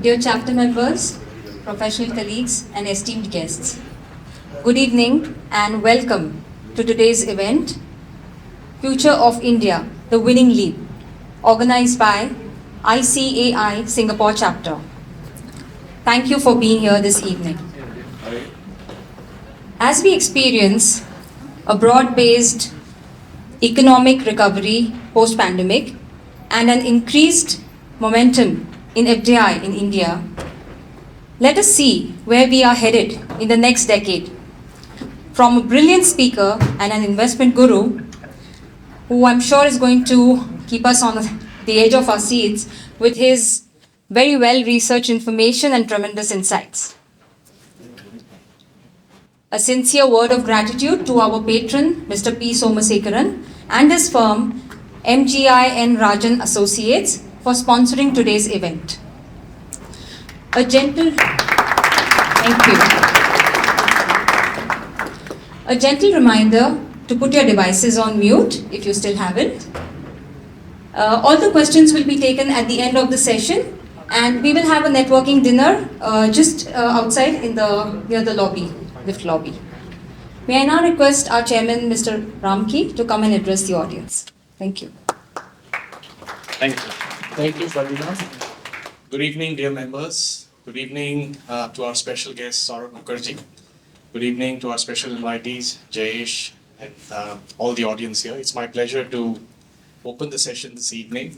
Dear chapter members, professional colleagues, and esteemed guests, good evening and welcome to today's event, Future of India, the Winning Leap, organized by ICAI Singapore Chapter. Thank you for being here this evening. As we experience a broad-based economic recovery post-pandemic and an increased momentum in FDI in India, let us see where we are headed in the next decade. From a brilliant speaker and an investment guru, who I'm sure is going to keep us on the edge of our seats with his very well-researched information and tremendous insights. A sincere word of gratitude to our patron, Mr. P. Somasekaran, and his firm, MGIN Rajan Associates, for sponsoring today's event. Thank you. A gentle reminder to put your devices on mute if you still haven't. All the questions will be taken at the end of the session, and we will have a networking dinner just outside near the lobby, lift lobby. May I now request our chairman, Mr. Ramky, to come and address the audience. Thank you. Thank you. Thank you, Farina. Good evening, dear members. Good evening to our special guest, Saurabh Mukherjea. Good evening to our special invitees, Jayesh, and all the audience here. It's my pleasure to open the session this evening.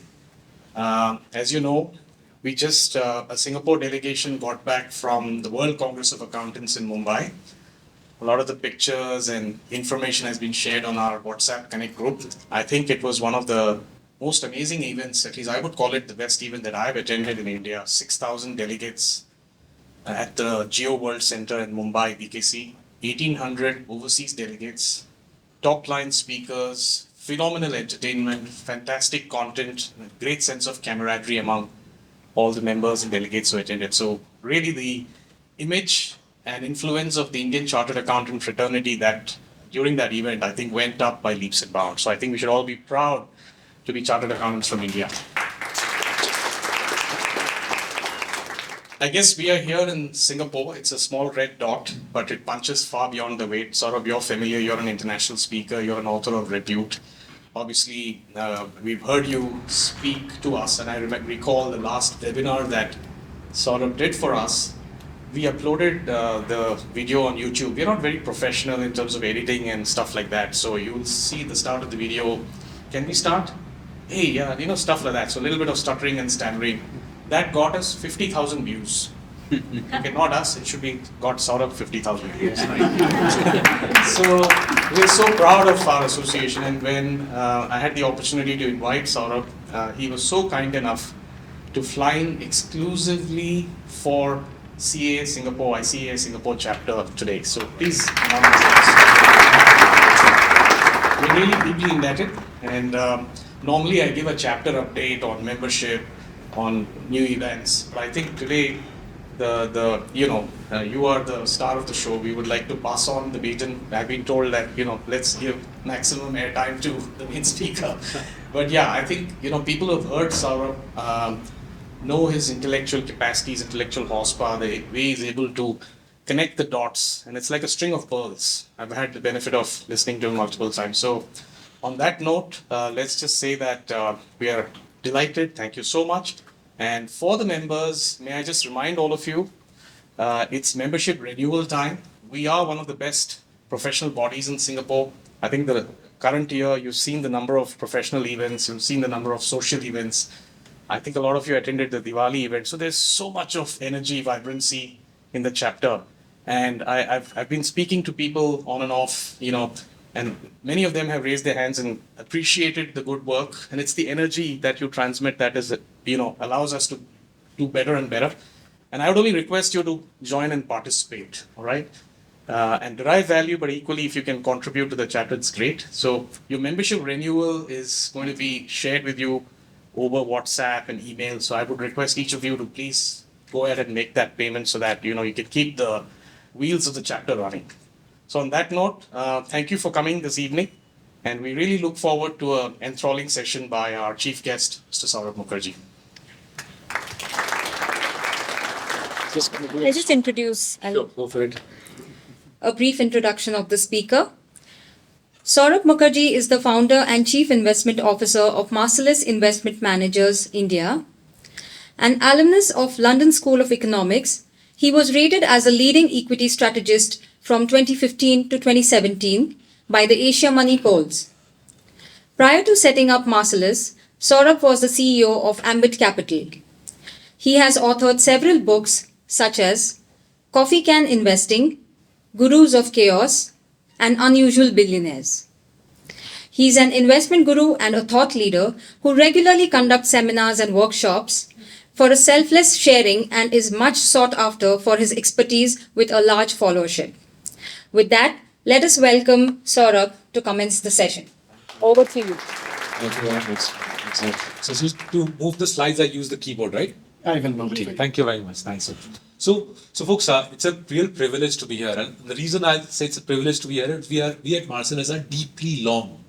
As you know, we just, a Singapore delegation got back from the World Congress of Accountants in Mumbai. A lot of the pictures and information has been shared on our WhatsApp Connect group. I think it was one of the most amazing events, at least I would call it the best event that I've attended in India. 6,000 delegates at the Geo World Center in Mumbai, BKC. 1,800 overseas delegates, top-line speakers, phenomenal entertainment, fantastic content, great sense of camaraderie among all the members and delegates who attended. So really the image and influence of the Indian Chartered Accountant fraternity that during that event, I think went up by leaps and bounds. So I think we should all be proud to be Chartered Accountants from India. I guess we are here in Singapore. It's a small red dot, but it punches far beyond the weight. Saurabh, you're familiar, you're an international speaker, you're an author of repute. Obviously, we've heard you speak to us, and I recall the last webinar that Saurabh did for us. We uploaded the video on YouTube. We're not very professional in terms of editing and stuff like that, so you'll see the start of the video. Can we start? Hey, yeah, stuff like that. So a little bit of stuttering and stammering. That got us 50,000 views. Okay, not us, it should be got Saurabh 50,000 views. Right? So we're so proud of our association, and when I had the opportunity to invite Saurabh, he was so kind enough to fly in exclusively for ICAI Singapore Chapter today. So please, we're really deeply indebted, and normally I give a chapter update on membership, on new events, but I think today you are the star of the show. We would like to pass on the baton. I've been told that let's give maximum airtime to the main speaker. But yeah, I think people who have heard Saurabh know his intellectual capacities, intellectual horsepower, the way he's able to connect the dots, and it's like a string of pearls. I've had the benefit of listening to him multiple times. So on that note, let's just say that we are delighted. Thank you so much. And for the members, may I just remind all of you, it's membership renewal time. We are one of the best professional bodies in Singapore. I think the current year, you've seen the number of professional events, you've seen the number of social events. I think a lot of you attended the Diwali event. So there's so much of energy, vibrancy in the chapter. And I've been speaking to people on and off, and many of them have raised their hands and appreciated the good work. And it's the energy that you transmit that is, allows us to do better and better. And I would only request you to join and participate, all right? And derive value, but equally, if you can contribute to the chapter, it's great. So your membership renewal is going to be shared with you over WhatsApp and email. So I would request each of you to please go ahead and make that payment so that, you can keep the wheels of the chapter running. So on that note, thank you for coming this evening. And we really look forward to an enthralling session by our chief guest, Mr. Saurabh Mukherjea. I just introduce Go for it. a brief introduction of the speaker. Saurabh Mukherjea is the founder and chief investment officer of Marcellus Investment Managers India. An alumnus of London School of Economics, he was rated as a leading equity strategist from 2015 to 2017 by the Asia Money polls. Prior to setting up Marcellus, Saurabh was the CEO of Ambit Capital. He has authored several books such as Coffee Can Investing, Gurus of Chaos, and Unusual Billionaires. He is an investment guru and a thought leader who regularly conducts seminars and workshops for a selfless sharing and is much sought after for his expertise with a large followership. With that, let us welcome Saurabh to commence the session. Over to you. Thank you very much. So just to move the slides, I use the keyboard, right? I will move it. Thank you very much. Thanks. So folks, it's a real privilege to be here. And the reason I say it's a privilege to be here is we at Marcellus are deeply long.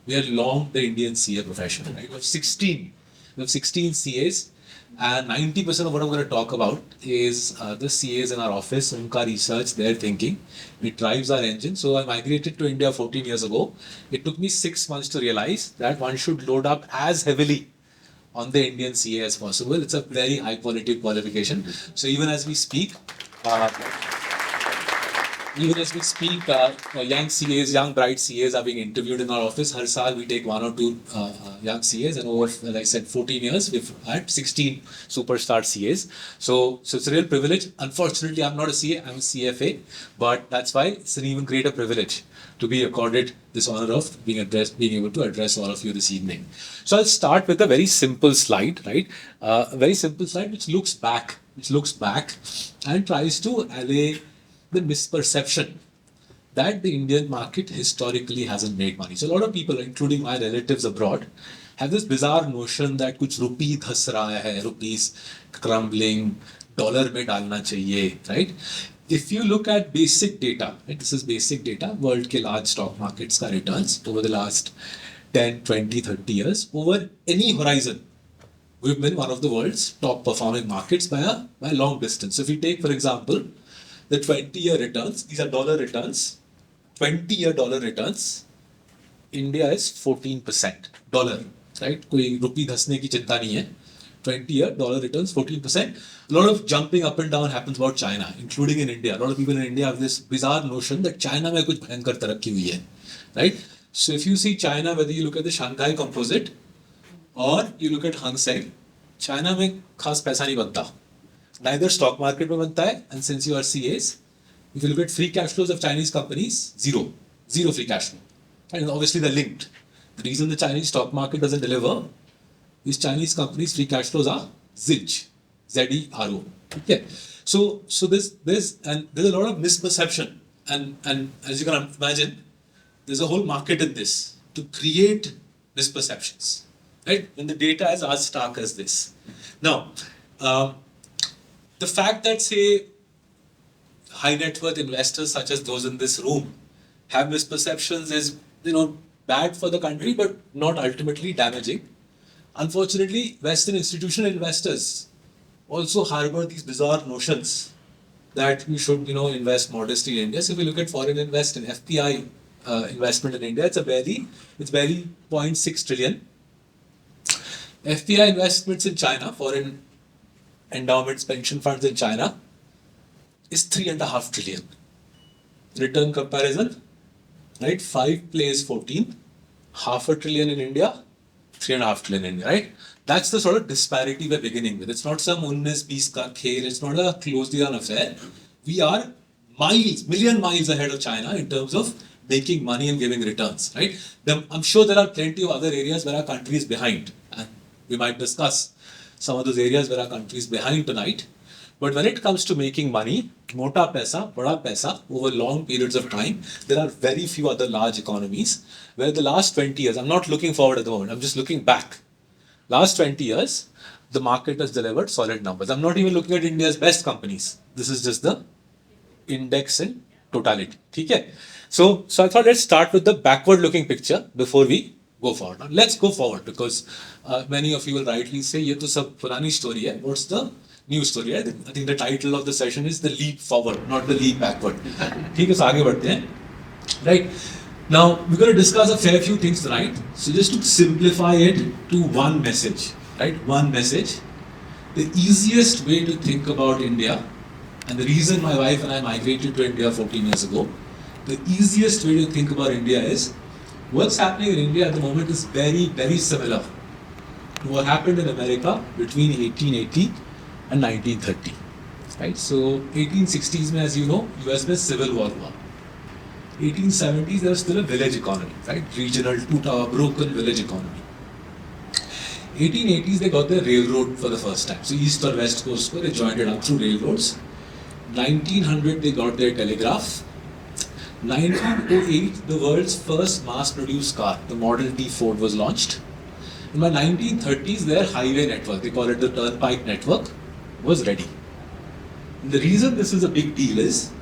We are long the Indian CA profession, right? We have 16 CAs. And 90% of what I'm going to talk about is the CAs in our office, Unka research, their thinking. It drives our engine. So I migrated to India 14 years ago. It took me 6 months to realize that one should load up as heavily on the Indian CA as possible. It's a very high quality qualification. So even as we speak, young CAs, young bright CAs are being interviewed in our office. Har saal we take 1 or 2 young CAs, and over, like I said, 14 years, we've had 16 superstar CAs. So it's a real privilege. Unfortunately, I'm not a CA, I'm a CFA, but that's why it's an even greater privilege to be accorded this honor of being able to address all of you this evening. So I'll start with a very simple slide, right? A very simple slide which looks back and tries to allay the misperception that the Indian market historically hasn't made money. So a lot of people, including my relatives abroad, have this bizarre notion that kuch rupee dhas raha hai, rupees crumbling, dollar mein dalna chahiye, right? If you look at basic data, right, this is basic data, world ke large stock markets ka returns over the last 10, 20, 30 years, over any horizon, we've been one of the world's top performing markets by a long distance. So if we take, for example, the 20-year returns, these are dollar returns, 20-year dollar returns, India is 14%, dollar, right? Koi rupee dhasne ki chinta nahi hai. 20-year dollar returns, 14%. A lot of jumping up and down happens about China, including in India. A lot of people in India have this bizarre notion that China mein kuch bhayankar tarakki hui hai, right? So if you see China, whether you look at the Shanghai Composite or you look at Hang Seng, China mein khas paisa nahi banta. Neither stock market mein banta hai, and since you are CAs, if you look at free cash flows of Chinese companies, zero free cash flow. And obviously they're linked. The reason the Chinese stock market doesn't deliver is Chinese companies' free cash flows are zilch, Z-E-R-O. Okay. So there's a lot of misperception, and as you can imagine, there's a whole market in this to create misperceptions, right? When the data is as stark as this. Now, the fact that, say, high net worth investors such as those in this room have misperceptions is, bad for the country, but not ultimately damaging. Unfortunately, Western institutional investors also harbor these bizarre notions that we should, invest modestly in India. So if we look at foreign investment, FPI investment in India, it's barely 0.6 trillion. FPI investments in China, foreign endowments, pension funds in China, is 3.5 trillion. Return comparison, right? 5 plays 14, half a trillion in India, 3.5 trillion in India, right? That's the sort of disparity we're beginning with. It's not some 19-20 ka khel, it's not a closely run affair. We are million miles ahead of China in terms of making money and giving returns, right? I'm sure there are plenty of other areas where our country is behind, and we might discuss some of those areas where our country is behind tonight. But when it comes to making money, mota paisa, bada paisa, over long periods of time, there are very few other large economies where the last 20 years, I'm not looking forward at the moment, I'm just looking back. Last 20 years, the market has delivered solid numbers. I'm not even looking at India's best companies. This is just the index in totality. Okay? So I thought let's start with the backward looking picture before we go forward. Now let's go forward because many of you will rightly say, ye to sab purani story hai. What's the news story. I think the title of the session is The Leap Forward, not The Leap Backward. ठीक है, so आगे बढ़ते हैं. Right. Now, we're going to discuss a fair few things tonight. So just to simplify it to one message, right? One message. The easiest way to think about India, and the reason my wife and I migrated to India 14 years ago, the easiest way to think about India is, what's happening in India at the moment is very, very similar to what happened in America between 1880 and 1930. Right? So 1860s, mein, as you know, US में civil war हुआ. 1870s, there was still a village economy, right? Regional, two-tower, broken village economy. 1880s, they got the railroad for the first time. So east or west coast, they joined it up through railroads. 1900, they got their telegraph. 1908, the world's first mass-produced car, the Model T Ford, was launched. In the 1930s, their highway network, they call it the turnpike network, was ready. And the reason this is a big deal is,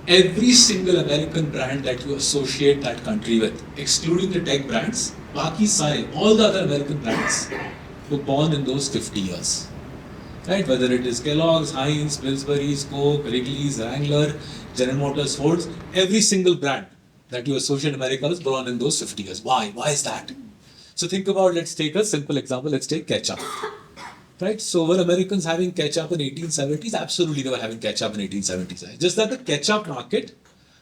every single American brand that you associate that country with, excluding the tech brands, बाकी सारे, all the other American brands were born in those 50 years. Right? Whether it is Kellogg's, Heinz, Pillsbury's, Coke, Wrigley's, Wrangler, General Motors, Ford's, every single brand that you associate America was born in those 50 years. Why? Why is that? So think about, let's take a simple example, let's take ketchup. Right? So were Americans having ketchup in 1870s? Absolutely, they were having ketchup in 1870s. Right? Just that the ketchup market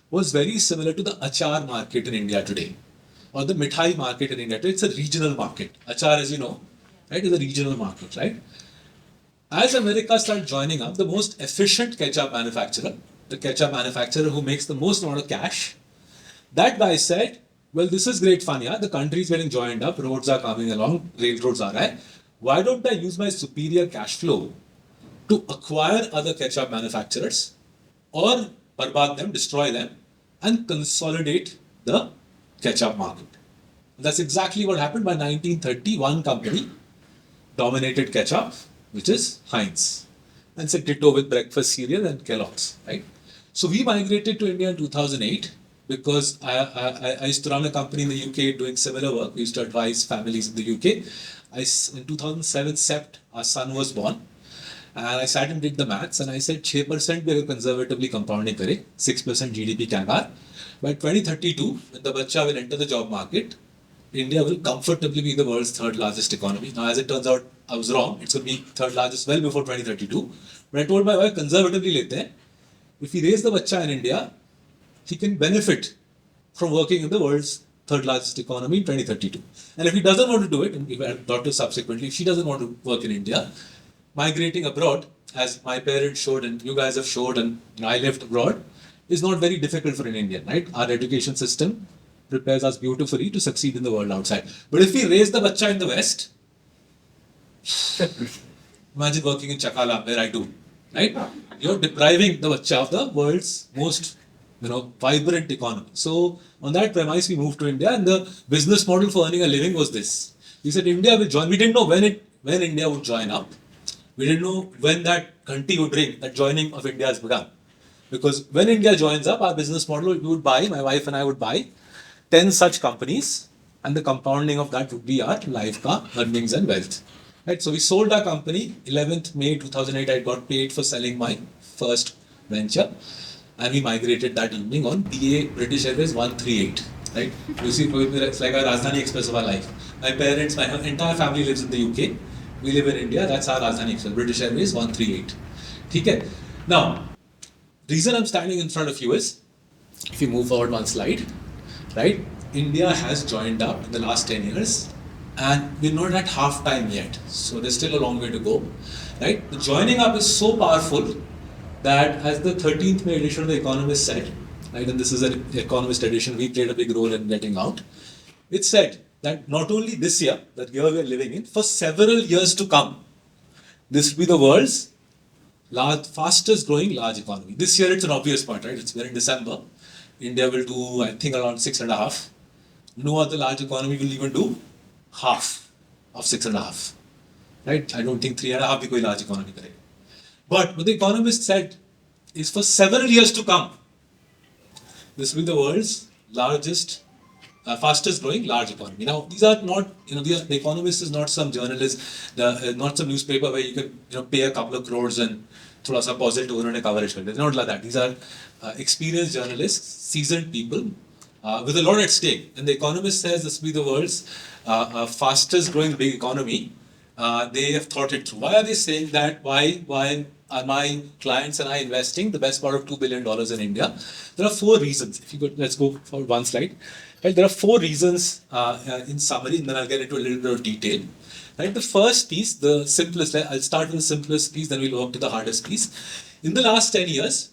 was very similar to the achar market in India today, or the mithai market in India today. It's a regional market. Achar, as you know, right, is a regional market, right? As America started joining up, the most efficient ketchup manufacturer, the ketchup manufacturer who makes the most amount of cash, that guy said, well, this is great fun, yeah, the country is getting joined up, roads are coming along, railroads are right. Why don't I use my superior cash flow to acquire other ketchup manufacturers or barbad them, destroy them, and consolidate the ketchup market? And that's exactly what happened. By 1930, one company dominated ketchup, which is Heinz. And it's a ditto with breakfast cereal and Kellogg's, right? So we migrated to India in 2008 because I used to run a company in the UK doing similar work. We used to advise families in the UK. In 2007, Sept, our son was born, and I sat and did the maths, and I said 6% we conservatively compounding kare, 6% GDP CAGR. By 2032, when the bacha will enter the job market, India will comfortably be the world's third largest economy. Now, as it turns out, I was wrong. It's going to be third largest well before 2032. But I told my wife, conservatively lete hain. If we raise the bacha in India, he can benefit from working in the world's third largest economy in 2032. And if he doesn't want to do it, and if our daughter subsequently, if she doesn't want to work in India, migrating abroad, as my parents showed and you guys have showed and I lived abroad, is not very difficult for an Indian, right? Our education system prepares us beautifully to succeed in the world outside. But if we raise the bacha in the West, imagine working in Chakala, where I do, right? You're depriving the bacha of the world's most vibrant economy. So on that premise, we moved to India, and the business model for earning a living was this. We said India will join. We didn't know when India would join up. We didn't know when that country would ring, that joining of India has begun. Because when India joins up, our business model, we would buy, my wife and I would buy 10 such companies, and the compounding of that would be our life ka earnings and wealth. Right? So we sold our company, 11th May 2008, I got paid for selling my first venture. And we migrated that evening on BA British Airways 138. Right? You see, it's like a Rajdhani Express of our life. My parents, my entire family lives in the UK. We live in India. That's our Rajdhani Express, British Airways 138. Okay? Now, reason I'm standing in front of you is, if you move forward one slide, right? India has joined up in the last 10 years, and we're not at half time yet. So there's still a long way to go. Right? The joining up is so powerful that, as the 13th May edition of The Economist said, right, and this is an Economist edition, we played a big role in getting out. It said that not only this year, that year we're living in, for several years to come, this will be the world's fastest growing large economy. This year it's an obvious point, right? We're in December. India will do, I think, around 6.5. No other large economy will even do half of 6.5. Right? I don't think 3.5 will be a large economy. Correct? But what the Economist said is, for several years to come, this will be the world's largest fastest growing large economy. Now, these are not, the Economist is not some journalist, not some newspaper where you can, pay a couple of crores and thoda sa positive unhone coverage kar. It's not like that. These are experienced journalists, seasoned people with a lot at stake. And the Economist says this will be the world's fastest growing big economy. They have thought it through. Why are they saying that? Why are my clients and I investing the best part of $2 billion in India? There are 4 reasons. If you could, let's go for one slide. Right, there are 4 reasons in summary, and then I'll get into a little bit of detail. Right, the first piece, the simplest, I'll start with the simplest piece, then we'll work to the hardest piece. In the last 10 years,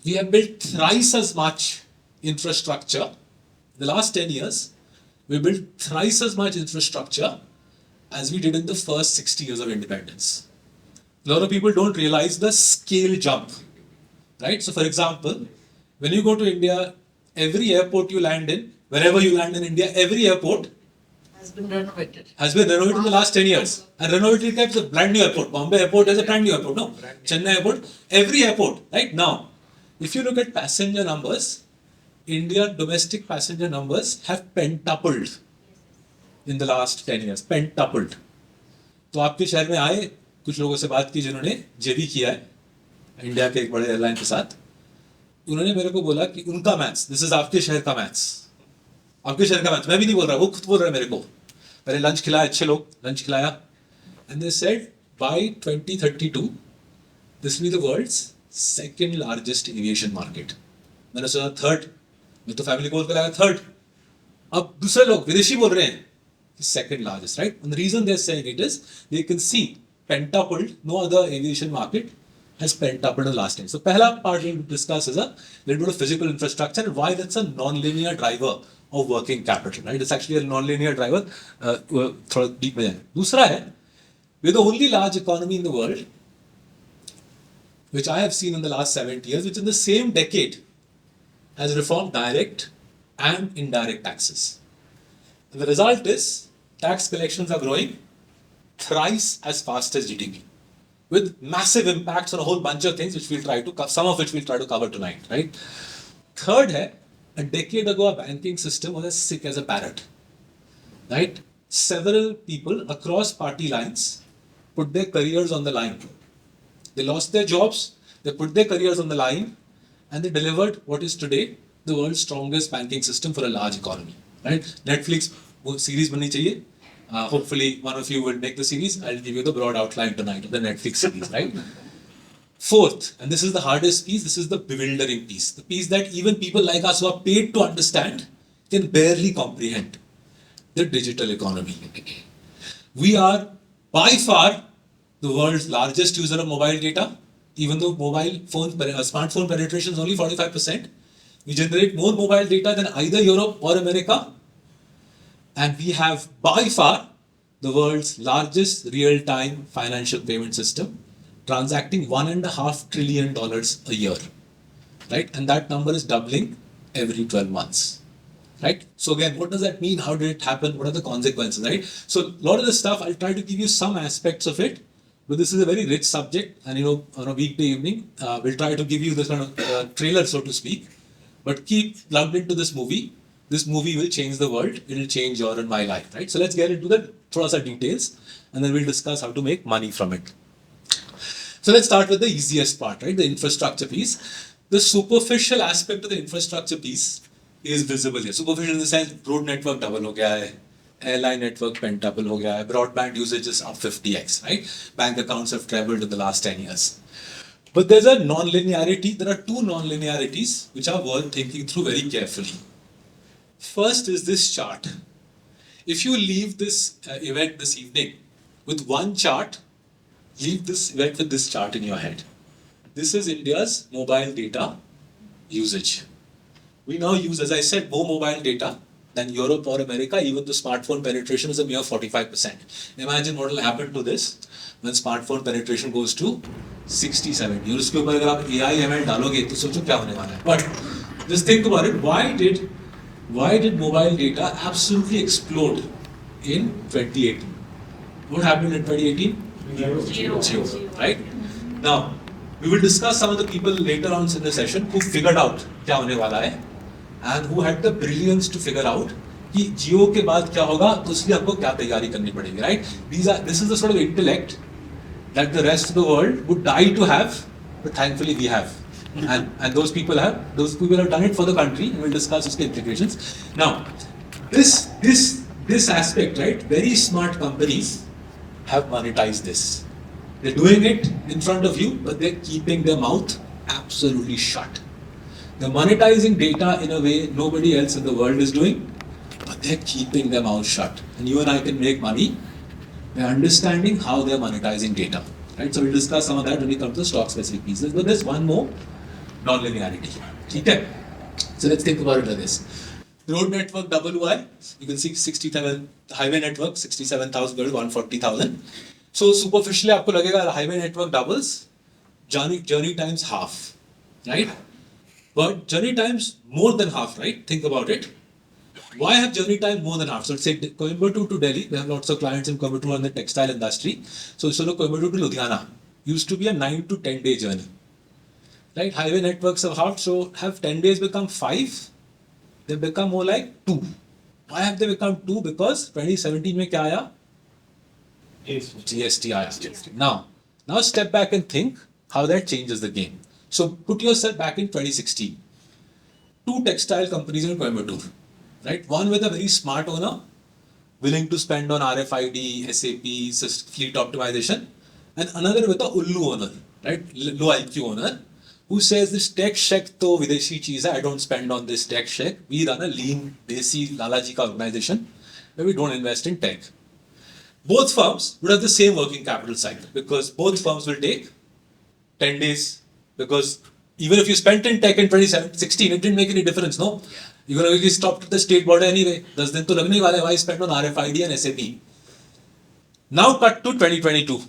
we have built thrice as much infrastructure. In the last 10 years, we built thrice as much infrastructure as we did in the first 60 years of independence. A lot of people don't realize the scale jump. Right? So for example, when you go to India, every airport you land in, wherever you land in India, every airport has been renovated. Has been renovated in the last 10 years. And renovated is a brand new airport. Bombay airport is a brand new airport. No, Chennai airport, every airport. Right now, if you look at passenger numbers, India domestic passenger numbers have pentupled in the last 10 years. Pentupled. तो आपके शहर में आए कुछ लोगों से बात की जिन्होंने जेबी किया है इंडिया के एक बड़े एयरलाइन के साथ. उन्होंने मेरे को बोला कि उनका मैथ्स, दिस इज आपके शहर का मैथ्स, आपके शहर का मैथ्स, मैं भी नहीं बोल रहा, वो खुद बोल रहा है मेरे को. पहले लंच खिलाया, अच्छे लोग लंच खिलाया, and they said by 2032 this will be the world's second largest aviation market. मैंने सोचा थर्ड, मैं तो फैमिली गोल पे लाया थर्ड. अब दूसरे लोग विदेशी बोल रहे हैं second largest, right? And the reason they are saying it is they can see pentupled, no other aviation market has pentupled in the last 10. So, pehla part we'll discuss is a little bit of physical infrastructure and why that's a non-linear driver of working capital, right? It's actually a non-linear driver. Thoda deep mein jaye. Dusra hai, we're the only large economy in the world which I have seen in the last 70 years, which in the same decade has reformed direct and indirect taxes. And the result is tax collections are growing thrice as fast as GDP, with massive impacts on a whole bunch of things, which we'll try to, some of which we'll try to cover tonight, right? Third hai, a decade ago, our banking system was as sick as a parrot, right? Several people across party lines put their careers on the line. They lost their jobs, they put their careers on the line, and they delivered what is today the world's strongest banking system for a large economy, right? Netflix series banni chahiye. Hopefully one of you will make the series. I'll give you the broad outline tonight of the Netflix series, right? Fourth, and this is the hardest piece, this is the bewildering piece. The piece that even people like us who are paid to understand can barely comprehend. The digital economy. We are by far the world's largest user of mobile data, even though smartphone penetration is only 45%. We generate more mobile data than either Europe or America. And we have by far the world's largest real-time financial payment system, transacting $1.5 trillion a year, right? And that number is doubling every 12 months, right? So again, what does that mean? How did it happen? What are the consequences, right? So a lot of the stuff, I'll try to give you some aspects of it, but this is a very rich subject, and on a weekday evening, we'll try to give you this kind of trailer, so to speak, but keep plugged into this movie. This movie will change the world. It will change your and my life, right? So let's get into the details, and then we'll discuss how to make money from it. So let's start with the easiest part, right? The infrastructure piece. The superficial aspect of the infrastructure piece is visible here. Superficial in the sense, road network double ho gaya hai, airline network pentuple ho gaya hai, broadband usage is up 50x, right? Bank accounts have trebled in the last 10 years. But there's a non-linearity. There are 2 non-linearities which are worth thinking through very carefully. First is this chart. If you leave this event this evening with one chart, leave this event with this chart in your head. This is India's mobile data usage. We now use, as I said, more mobile data than Europe or America. Even the smartphone penetration is a mere 45%. Imagine what will happen to this when smartphone penetration goes to 60-70. और उसके ऊपर अगर आप AI ML डालोगे तो सोचो क्या होने वाला है. But just think about it. Why did mobile data absolutely explode in 2018? What happened in 2018? Zero. Right? Now, we will discuss some of the people later on in the session who figured out क्या होने वाला है. and who had the brilliance to figure out कि जियो के बाद क्या होगा, तो इसलिए हमको क्या तैयारी करनी पड़ेगी, right? This is the sort of intellect that the rest of the world would die to have, but thankfully we have. And those people have done it for the country, and we'll discuss its implications. Now, this aspect, right? Very smart companies have monetized this. They're doing it in front of you, but they're keeping their mouth absolutely shut. They're monetizing data in a way nobody else in the world is doing, but they're keeping their mouth shut. And you and I can make money by understanding how they're monetizing data. Right? So we'll discuss some of that when we come to stock specific pieces. But there's one more, non-linearity. Okay? So let's think about it like this. Road network double Y, you can see 67, highway network 67,000 to 140,000. So superficially आपको लगेगा highway network doubles, journey times half, right? But journey times more than half, right? Think about it. Why have journey time more than half? So let's say Coimbatore to Delhi, we have lots of clients in Coimbatore in the textile industry. So Coimbatore to Ludhiana used to be a 9 to 10 day journey, right? Highway networks have halved, so have 10 days become 5? They become more like 2. Why have they become 2? Because 2017 में क्या आया? GST आया. Now step back and think how that changes the game. So put yourself back in 2016. 2 textile companies in Coimbatore, right? One with a very smart owner, willing to spend on RFID, SAP, fleet optimization, and another with a Ullu owner, right? Low IQ owner, who says this tech check to Videshi cheese hai, I don't spend on this tech check. We run a lean, desi, Lalaji ka organization where we don't invest in tech. Both firms would have the same working capital cycle because both firms will take 10 days. Because even if you spent in tech in 2016, it didn't make any difference, no? You're going to be stopped at the state border anyway. 10 दिन तो लगने वाले, why spend on RFID and SAP? Now cut to 2022.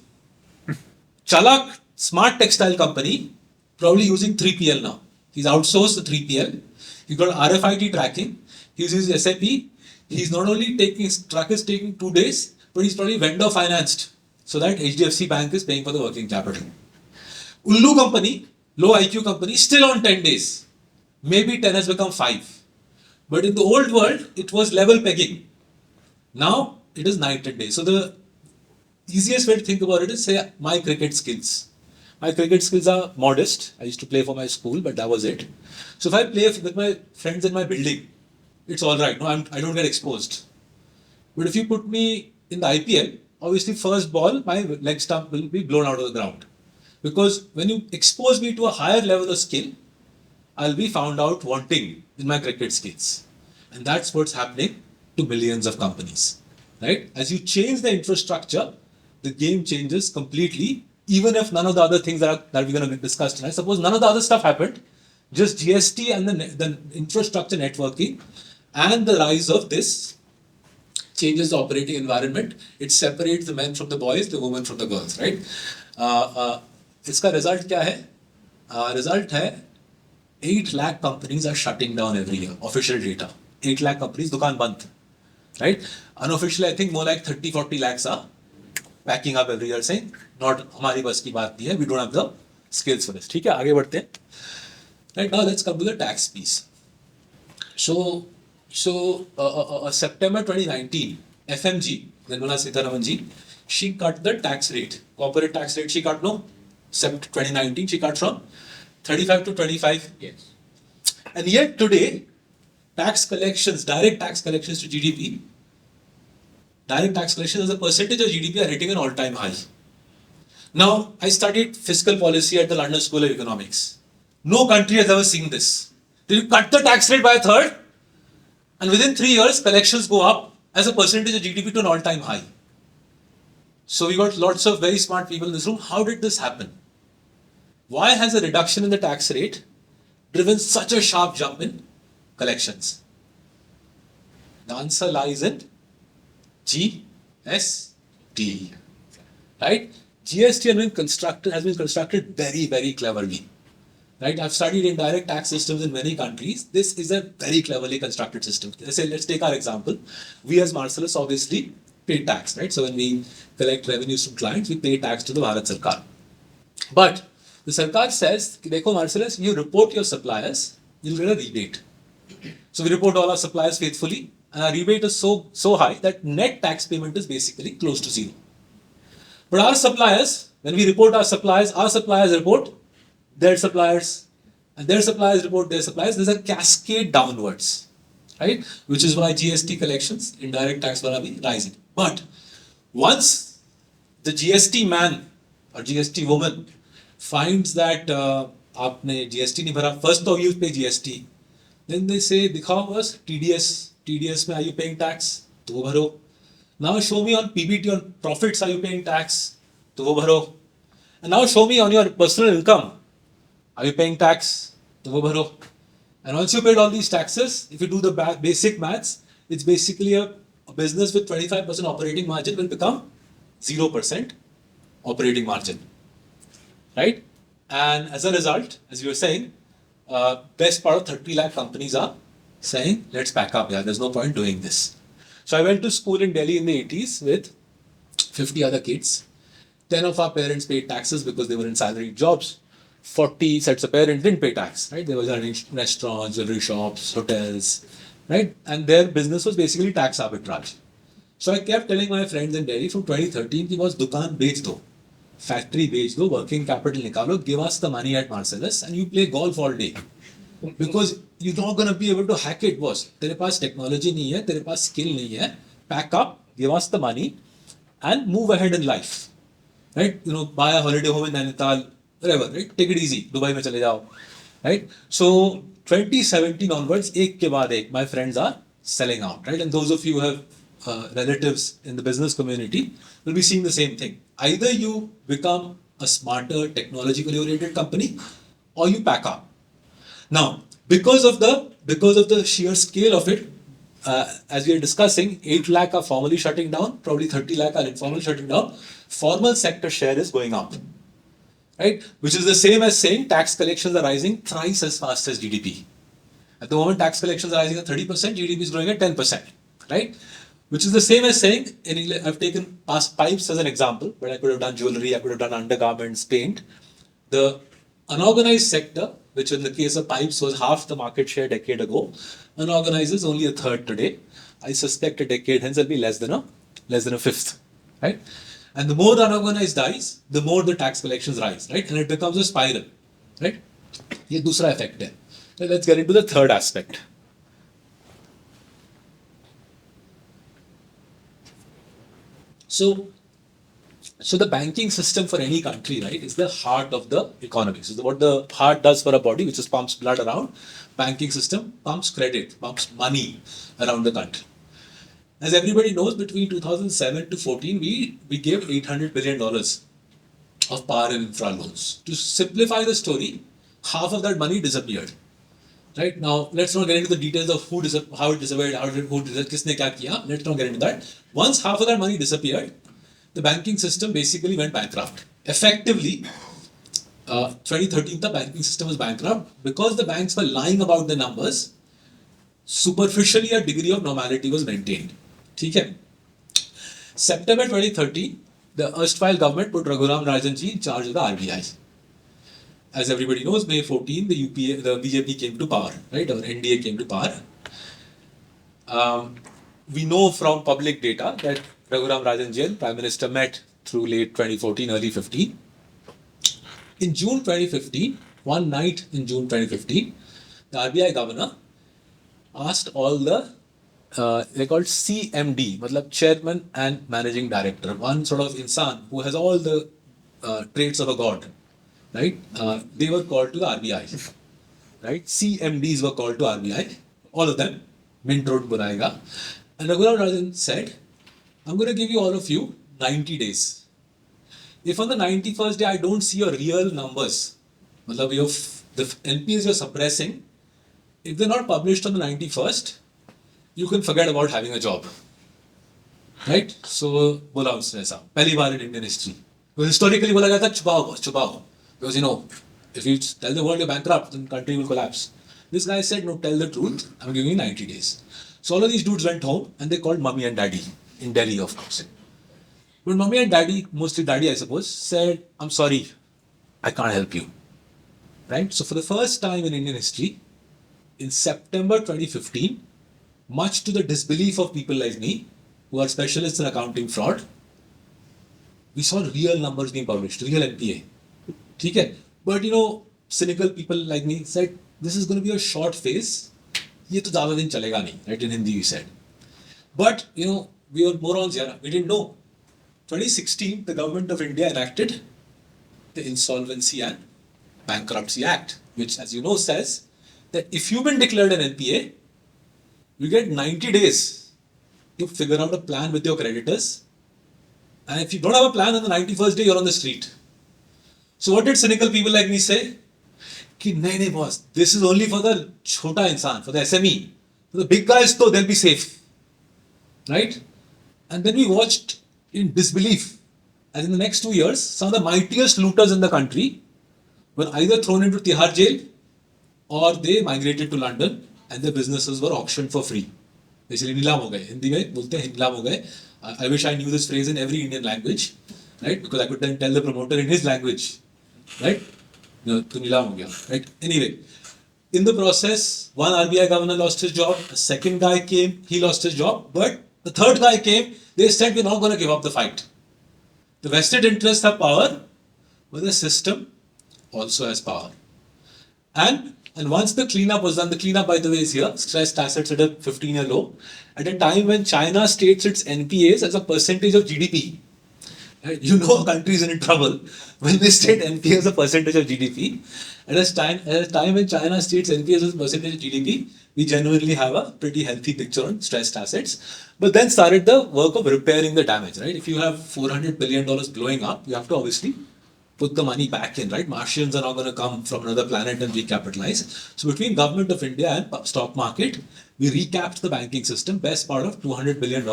Chalak, smart textile company, probably using 3PL now. He's outsourced the 3PL. He's got RFID tracking. He's using SAP. He's not only taking, his truck is taking 2 days, but he's probably vendor financed. So that HDFC Bank is paying for the working capital. Ullu company, low IQ company, still on 10 days. Maybe 10 has become 5. But in the old world, it was level pegging. Now, it is 9-10 days. So the easiest way to think about it is say my cricket skills. My cricket skills are modest. I used to play for my school, but that was it. So if I play with my friends in my building, it's all right. No, I don't get exposed. But if you put me in the IPL, obviously first ball, my leg stump will be blown out of the ground. Because when you expose me to a higher level of skill, I'll be found out wanting in my cricket skills. And that's what's happening to millions of companies, right? As you change the infrastructure, the game changes completely, even if none of the other things that we're going to discuss tonight. Suppose none of the other stuff happened, just GST and the infrastructure networking and the rise of this changes the operating environment. It separates the men from the boys, the women from the girls, right? इसका result क्या है? Result है 8 lakh companies are shutting down every year. Official data. 8 lakh companies, दुकान बंद, right? Unofficially, I think more like 30-40 lakhs are packing up every year, saying not हमारी बस की बात नहीं है. We don't have the skills for this. ठीक है, आगे बढ़ते हैं. Right now, let's come to the tax piece. So September 2019, FMG, Nirmala Sitharaman ji, she cut the tax rate, corporate tax rate. She cut September 2019. She cut from 35 to 25. Yes. And yet today, tax collections, direct tax collections to GDP, direct tax collections as a percentage of GDP are hitting an all-time high. Now, I studied fiscal policy at the London School of Economics. No country has ever seen this. You cut the tax rate by a third, and within 3 years, collections go up as a percentage of GDP to an all-time high. So we got lots of very smart people in this room. How did this happen? Why has a reduction in the tax rate driven such a sharp jump in collections? The answer lies in GST, right? GST has been constructed very, very cleverly, right? I've studied indirect tax systems in many countries. This is a very cleverly constructed system. Let's take our example. We as Marcellus obviously pay tax, right? So when we collect revenues from clients, we pay tax to the Bharat Sarkar. But the Sarkar says, देखो Marcellus, you report your suppliers, you'll get a rebate. So we report all our suppliers faithfully, and our rebate is so high that net tax payment is basically close to zero. But our suppliers, when we report our suppliers report their suppliers, and their suppliers report their suppliers. There's a cascade downwards, right? Which is why GST collections, indirect tax wala bhi rising. But once the GST man or GST woman finds that आपने GST नहीं भरा, first though you pay GST, then they say दिखाओ बस TDS में are you paying tax? तो वो भरो. Now show me on PBT on profits are you paying tax? तो वो भरो. And now show me on your personal income. Are you paying tax? तो वो भरो. And once you paid all these taxes, if you do the basic maths, it's basically a business with 25% operating margin will become 0% operating margin, right? And as a result, as you were saying, best part of 30 lakh companies are saying, let's pack up, yeah, there's no point doing this. So I went to school in Delhi in the 80s with 50 other kids. 10 of our parents paid taxes because they were in salaried jobs. 40 sets of parents didn't pay tax, right? They were running restaurants, jewelry shops, hotels, right? And their business was basically tax arbitrage. So I kept telling my friends in Delhi from 2013 कि बस दुकान बेच दो, factory बेच दो, working capital निकालो, give us the money at Marcellus and you play golf all day. Because you're not going to be able to hack it, boss. तेरे पास technology नहीं है, तेरे पास skill नहीं है. Pack up, give us the money and move ahead in life. Right? You know, buy a holiday home in Nainital, whatever, right? Take it easy. Dubai में चले जाओ. Right? So 2017 onwards, एक के बाद एक, my friends are selling out, right? And those of you who have relatives in the business community will be seeing the same thing. Either you become a smarter, technologically oriented company, or you pack up. Now, because of the sheer scale of it, as we are discussing, 8 lakh are formally shutting down, probably 30 lakh are informally shutting down. Formal sector share is going up, right? Which is the same as saying tax collections are rising thrice as fast as GDP. At the moment, tax collections are rising at 30%, GDP is growing at 10%, right? Which is the same as saying, in English, I've taken past pipes as an example, but I could have done jewelry, I could have done undergarments, paint. The unorganized sector, which in the case of pipes was half the market share a decade ago, unorganized is only a third today. I suspect a decade hence will be less than a fifth, right? And the more the unorganized dies, the more the tax collections rise, right? And it becomes a spiral, right? ये दूसरा effect है. Now let's get into the third aspect. So the banking system for any country, right, is the heart of the economy. So what the heart does for a body, which is pumps blood around, banking system pumps credit, pumps money around the country. As everybody knows, between 2007 to 14, we gave $800 billion of power and infra loans. To simplify the story, half of that money disappeared. Right now, let's not get into the details of how it disappeared, किसने क्या किया. Let's not get into that. Once half of that money disappeared, the banking system basically went bankrupt. Effectively, 2013, the banking system was bankrupt because the banks were lying about the numbers. Superficially, a degree of normality was maintained. ठीक है? September 2013, the erstwhile government put Raghuram Rajan ji in charge of the RBI. As everybody knows, May 14, the BJP came to power, right? Or NDA came to power. We know from public data that Raghuram Rajan ji and Prime Minister met through late 2014, early 15. In June 2015, one night in June 2015, the RBI governor asked all the, they called CMD, matlab Chairman and Managing Director, one sort of insan who has all the traits of a god, right? They were called to the RBI, right? CMDs were called to RBI, all of them, Mint Road Bunayega. And Raghuram Rajan said, I'm going to give you all of you 90 days. If on the 91st day I don't see your real numbers, matlab the NPs you're suppressing, if they're not published on the 91st, you can forget about having a job. Right? So, बोला उसने ऐसा पहली बार in Indian history. Because historically बोला जाता छुपाओ. Because you know, if you tell the world you're bankrupt, then the country will collapse. This guy said, no, tell the truth. I'm giving you 90 days. So all of these dudes went home and they called mommy and daddy in Delhi, of course. But mommy and daddy, mostly daddy, I suppose, said, I'm sorry, I can't help you. Right? So for the first time in Indian history, in September 2015, much to the disbelief of people like me, who are specialists in accounting fraud, we saw real numbers being published, real NPA. Okay? But cynical people like me said, this is going to be a short phase. ये तो ज़्यादा दिन चलेगा नहीं, right? In Hindi we said. But we were morons, yeah. We didn't know. 2016, the government of India enacted the Insolvency and Bankruptcy Act, which, as you know, says that if you've been declared an NPA, you get 90 days to figure out a plan with your creditors. And if you don't have a plan on the 91st day, you're on the street. So what did cynical people like me say? Ki nahi boss, this is only for the chota insan, for the SME. For the big guys, though, they'll be safe. Right? And then we watched in disbelief as in the next 2 years, some of the mightiest looters in the country were either thrown into Tihar jail or they migrated to London and their businesses were auctioned for free. Basically, nilam ho gaye. Hindi mein bolte hain nilam ho gaye. I wish I knew this phrase in every Indian language, right? Because I could then tell the promoter in his language, right? To nilam ho gaya, right? Anyway, in the process, one RBI governor lost his job, a second guy came, he lost his job, but the third guy came, they said, we're not going to give up the fight. The vested interests have power, but the system also has power. And once the cleanup was done, the cleanup, by the way, is here, stressed assets at a 15-year low, at a time when China states its NPAs as a percentage of GDP. Right? A country is in trouble when they state NPA as a percentage of GDP. At a time when China states NPA as a percentage of GDP, we genuinely have a pretty healthy picture on stressed assets. But then started the work of repairing the damage, right? If you have $400 billion blowing up, you have to obviously put the money back in, right? Martians are not going to come from another planet and recapitalize. So between government of India and stock market, we recapped the banking system. Best part of $200 billion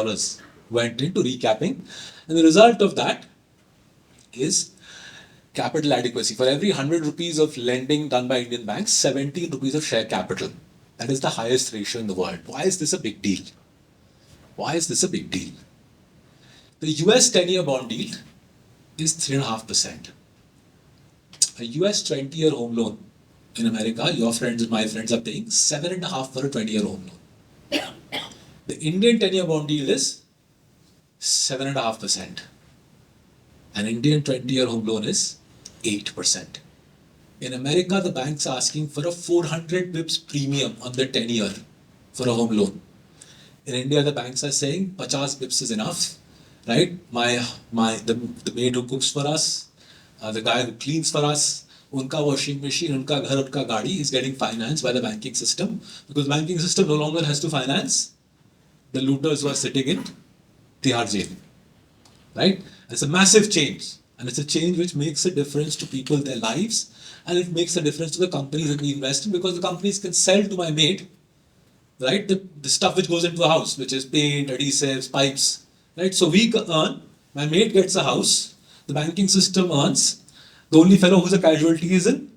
went into recapping. And the result of that is capital adequacy. For every 100 rupees of lending done by Indian banks, 70 rupees of share capital. That is the highest ratio in the world. Why is this a big deal? Why is this a big deal? The US 10-year bond yield is 3.5%. A US 20-year home loan in America, your friends and my friends are paying 7.5% for a 20-year home loan. The Indian 10-year bond yield is 7.5%. An Indian 20-year home loan is 8%. In America, the bank's asking for a 400 bips premium on the 10-year for a home loan. In India, the banks are saying 50 bips is enough, right? The maid who cooks for us, the guy who cleans for us, unka washing machine, unka ghar, unka gaadi is getting financed by the banking system because the banking system no longer has to finance the looters who are sitting in Tihar jail, right? It's a massive change, and it's a change which makes a difference to people, their lives, and it makes a difference to the companies that we invest in because the companies can sell to my maid, right, the stuff which goes into a house, which is paint, adhesives, pipes, right? So we earn, my maid gets a house, the banking system earns, the only fellow who's a casualty is in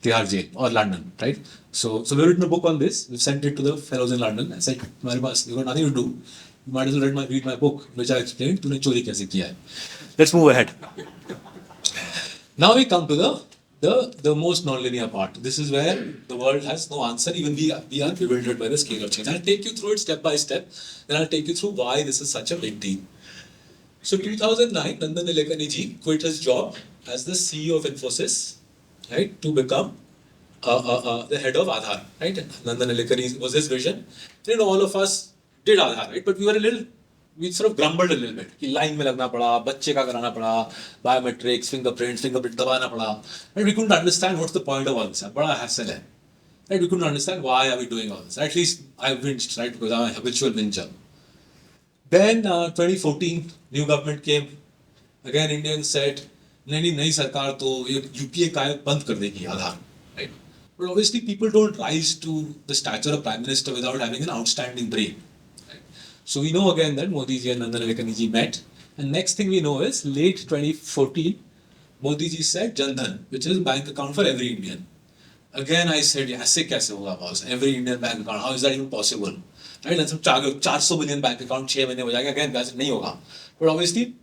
Tihar jail or London, right? So we've written a book on this, we've sent it to the fellows in London and said, "Tumhare paas, you've got nothing to do, you might as well read my book, which I explained, tune chori kaise kiya hai." Let's move ahead. Now we come to the most nonlinear part. This is where the world has no answer. Even we are bewildered by the scale of change. I'll take you through it step by step. Then I'll take you through why this is such a big deal. So 2009, Nandan Nilekani ji quit his job as the CEO of Infosys, right, to become the head of Aadhaar, right? Nandan Nilekani was his vision. All of us did Aadhaar, right? But we sort of grumbled a little bit. कि line में लगना पड़ा, बच्चे का कराना पड़ा, biometrics, fingerprint दबाना पड़ा. Right? We couldn't understand what's the point of all this. बड़ा hassle है. Right? We couldn't understand why are we doing all this. At least I winched, right? Because I'm a habitual wincher. Then 2014, new government came. Again, Indians said, नई सरकार तो UPA कायम बंद कर देगी आधार. Right? But obviously people don't rise to the stature of Prime Minister without having an outstanding brain. So we know again that Modi ji and Nandan Nilekani ji met. And next thing we know is late 2014, Modi ji said Jan Dhan, which is a bank account for every Indian. Again I said, ऐसे कैसे होगा boss? Every Indian bank account, how is that even possible? Right? And some 400 million bank account 6 महीने हो जाएगा. Again, वैसे नहीं होगा. But obviously,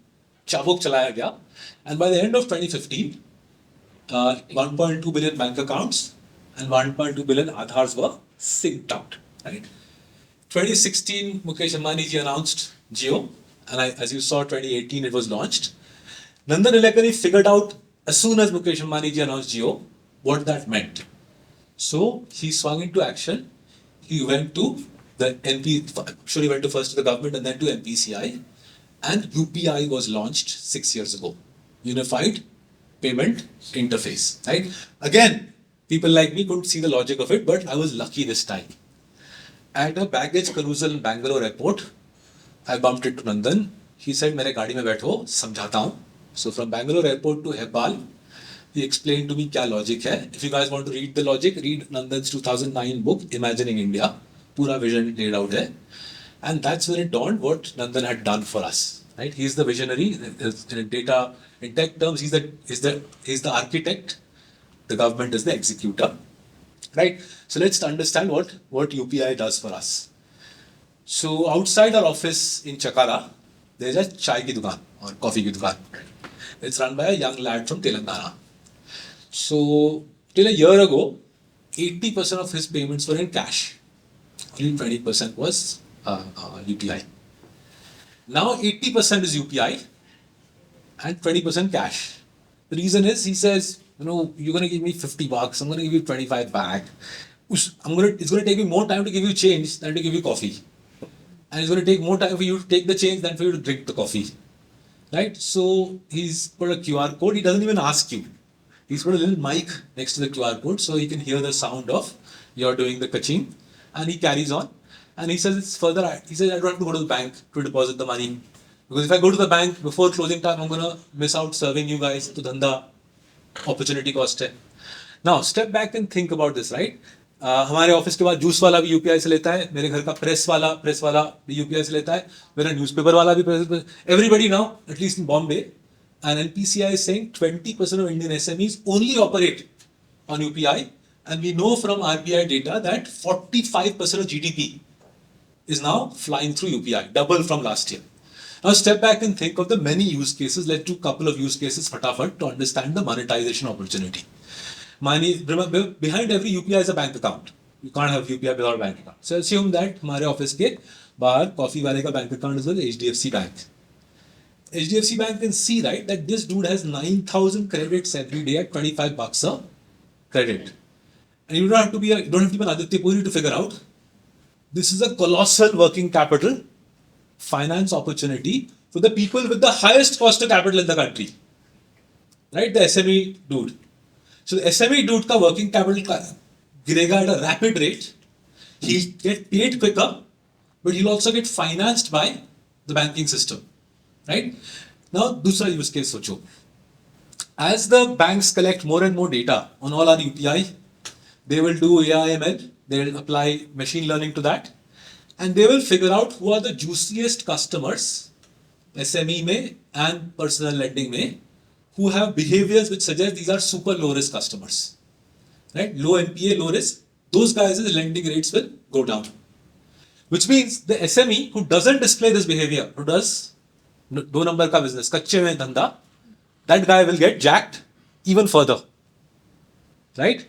चाबुक चलाया गया. And by the end of 2015, 1.2 billion bank accounts and 1.2 billion Aadhars were synced out, right? 2016, Mukesh Ambani ji announced Jio, and as you saw, 2018 it was launched. Nandan Nilekani figured out as soon as Mukesh Ambani ji announced Jio what that meant. So he swung into action. He went to the he went to first to the government and then to NPCI, and UPI was launched 6 years ago. Unified Payment Interface, right? Again, people like me couldn't see the logic of it, but I was lucky this time. At a baggage carousel in Bangalore airport, I bumped into Nandan. He said, "मेरे गाड़ी में बैठो, समझाता हूँ." So from Bangalore airport to Hebbal, he explained to me क्या logic है. If you guys want to read the logic, read Nandan's 2009 book, Imagining India. पूरा vision laid out है. And that's when it dawned what Nandan had done for us. Right? He's the visionary. In tech terms, he's the architect. The government is the executor. Right? So let's understand what UPI does for us. So outside our office in Chakara, there's a chai ki dukaan or coffee ki dukaan. It's run by a young lad from Telangana. So till a year ago, 80% of his payments were in cash. Only 20% was UPI. Now 80% is UPI and 20% cash. The reason is, he says, you're going to give me $50, I'm going to give you 25 back. It's going to take me more time to give you change than to give you coffee. And it's going to take more time for you to take the change than for you to drink the coffee. Right? So he's put a QR code. He doesn't even ask you. He's put a little mic next to the QR code so he can hear the sound of you're doing the kaching. And he carries on. And he says it's further. He says, I don't have to go to the bank to deposit the money. Because if I go to the bank before closing time, I'm going to miss out serving you guys to dhanda. Opportunity cost है. Now step back and think about this, right? हमारे office के बाद juice वाला भी UPI से लेता है, मेरे घर का प्रेस वाला भी यूपीआई से लेता है, मेरा न्यूज़पेपर वाला भी everybody now, at least in Bombay, and NPCI is saying 20% of Indian SMEs only operate on UPI, and we know from RBI data that 45% of GDP is now flying through UPI, double from last year. Now step back and think of the many use cases. Let's do a couple of use cases fatafat to understand the monetization opportunity. Behind every UPI is a bank account. You can't have UPI without a bank account. So assume that हमारे office के बाहर coffee वाले का bank account is with HDFC Bank. HDFC Bank can see, right, that this dude has 9,000 credits every day at $25 a credit. And you don't have to be an Aditya Puri to figure out. This is a colossal working capital finance opportunity for the people with the highest cost of capital in the country. Right? The SME dude. So the SME dude ka working capital girega at a rapid rate. He'll get paid quicker, but he'll also get financed by the banking system. Right? Now, दूसरा use case सोचो. As the banks collect more and more data on all our UPI, they will do AI/ML. They will apply machine learning to that, and they will figure out who are the juiciest customers, SME में and personal lending में, who have behaviors which suggest these are super low risk customers. Right? Low NPA, low risk. Those guys' lending rates will go down. Which means the SME who doesn't display this behavior, who does दो number का business, कच्चे में धंधा, that guy will get jacked even further. Right?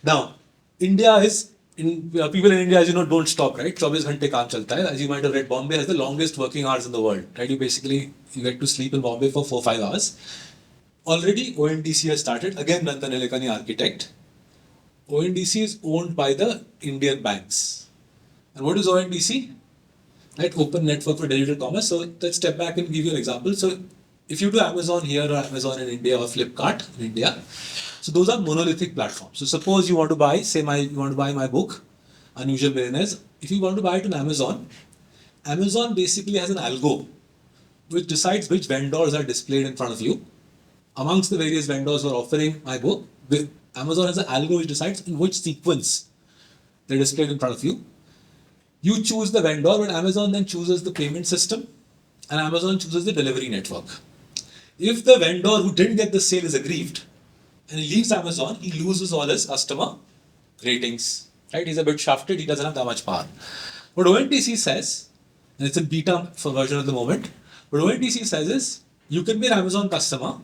Now, people in India, as you know, don't stop, right? 24 घंटे काम चलता है. As you might have read, Bombay has the longest working hours in the world. Right? You get to sleep in Bombay for 4-5 hours. Already, ONDC has started. Again, Nandan Nilekani architect. ONDC is owned by the Indian banks. And what is ONDC? Right? Open Network for Digital Commerce. So let's step back and give you an example. So if you do Amazon here or Amazon in India or Flipkart in India, so those are monolithic platforms. So suppose you want to buy, my book, Unusual Millionaires. If you want to buy it on Amazon, Amazon basically has an algo which decides which vendors are displayed in front of you. Amongst the various vendors who are offering my book, Amazon has an algo which decides in which sequence they're displayed in front of you. You choose the vendor, but Amazon then chooses the payment system, and Amazon chooses the delivery network. If the vendor who didn't get the sale is aggrieved, and he leaves Amazon, he loses all his customer ratings. Right? He's a bit shafted, he doesn't have that much power. What ONDC says, and it's a beta version at the moment, what ONDC says is, you can be an Amazon customer,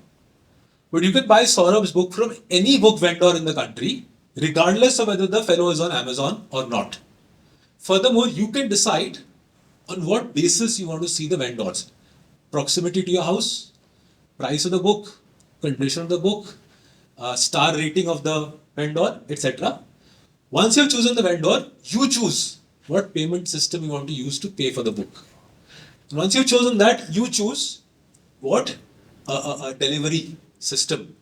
but you can buy Saurabh's book from any book vendor in the country regardless of whether the fellow is on Amazon or not. Furthermore, you can decide on what basis you want to see the vendors. Proximity to your house, price of the book, condition of the book, star rating of the vendor, etc. Once you've chosen the vendor, you choose what payment system you want to use to pay for the book. Once you've chosen that, you choose what delivery system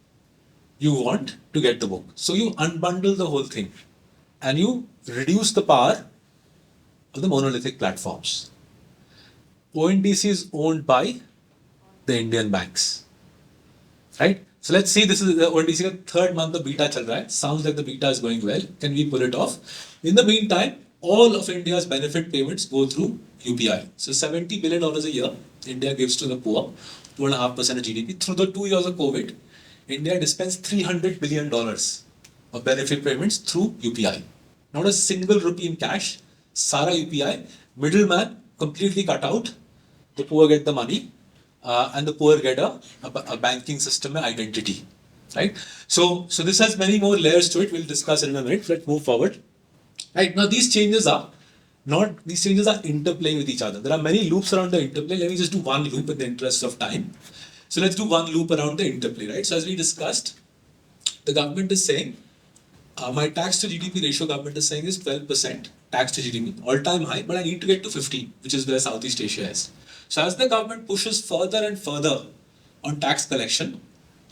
you want to get the book. So you unbundle the whole thing and you reduce the power of the monolithic platforms. ONDC is owned by the Indian banks, right? So let's see, this is the ONDC का third month of beta चल रहा है. Sounds like the beta is going well. Can we pull it off? In the meantime, all of India's benefit payments go through UPI. So $70 billion a year India gives to the poor, 2.5% of GDP. Through the 2 years of COVID, India dispensed $300 billion of benefit payments through UPI. Not a single rupee in cash, Sara UPI, middleman completely cut out. The poor get the money and the poor get a banking system and identity. Right? So this has many more layers to it. We'll discuss it in a minute. Let's move forward. Right, now these changes are interplaying with each other. There are many loops around the interplay. Let me just do one loop in the interest of time. So let's do one loop around the interplay, right? So as we discussed, the government is saying, my tax to GDP ratio government is saying is 12% tax to GDP, all-time high, but I need to get to 15, which is where Southeast Asia is. So as the government pushes further and further on tax collection,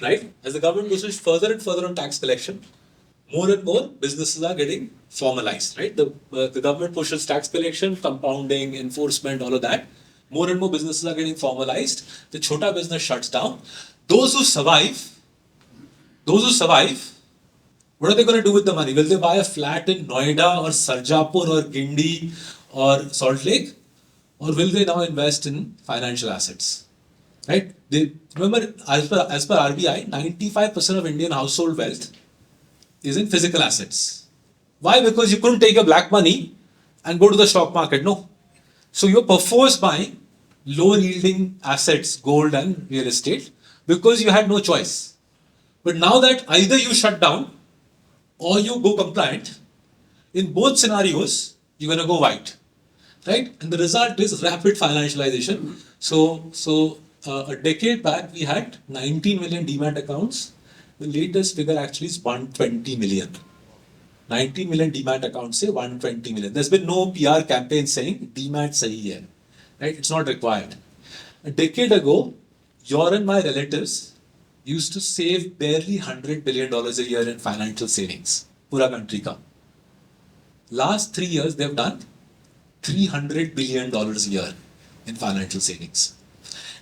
right? As the government pushes further and further on tax collection, more and more businesses are getting formalized, right? The government pushes tax collection, compounding, enforcement, all of that. More and more businesses are getting formalized. The chota business shuts down. Those who survive, what are they going to do with the money? Will they buy a flat in Noida or Sarjapur or Gindi or Salt Lake? Or will they now invest in financial assets? Right? Remember, as per RBI, 95% of Indian household wealth is in physical assets. Why? Because you couldn't take your black money and go to the stock market. No. So you're perforce buying low yielding assets, gold and real estate, because you had no choice. But now that either you shut down or you go compliant, in both scenarios, you're going to go white. Right? And the result is rapid financialization. So a decade back, we had 19 million demat accounts. The latest figure actually is 120 million. 19 million demat accounts say 120 million. There's been no PR campaign saying demat sahi hai. Right? It's not required. A decade ago, your and my relatives used to save barely $100 billion a year in financial savings. Pura country ka. Last 3 years, they've done $300 billion a year in financial savings.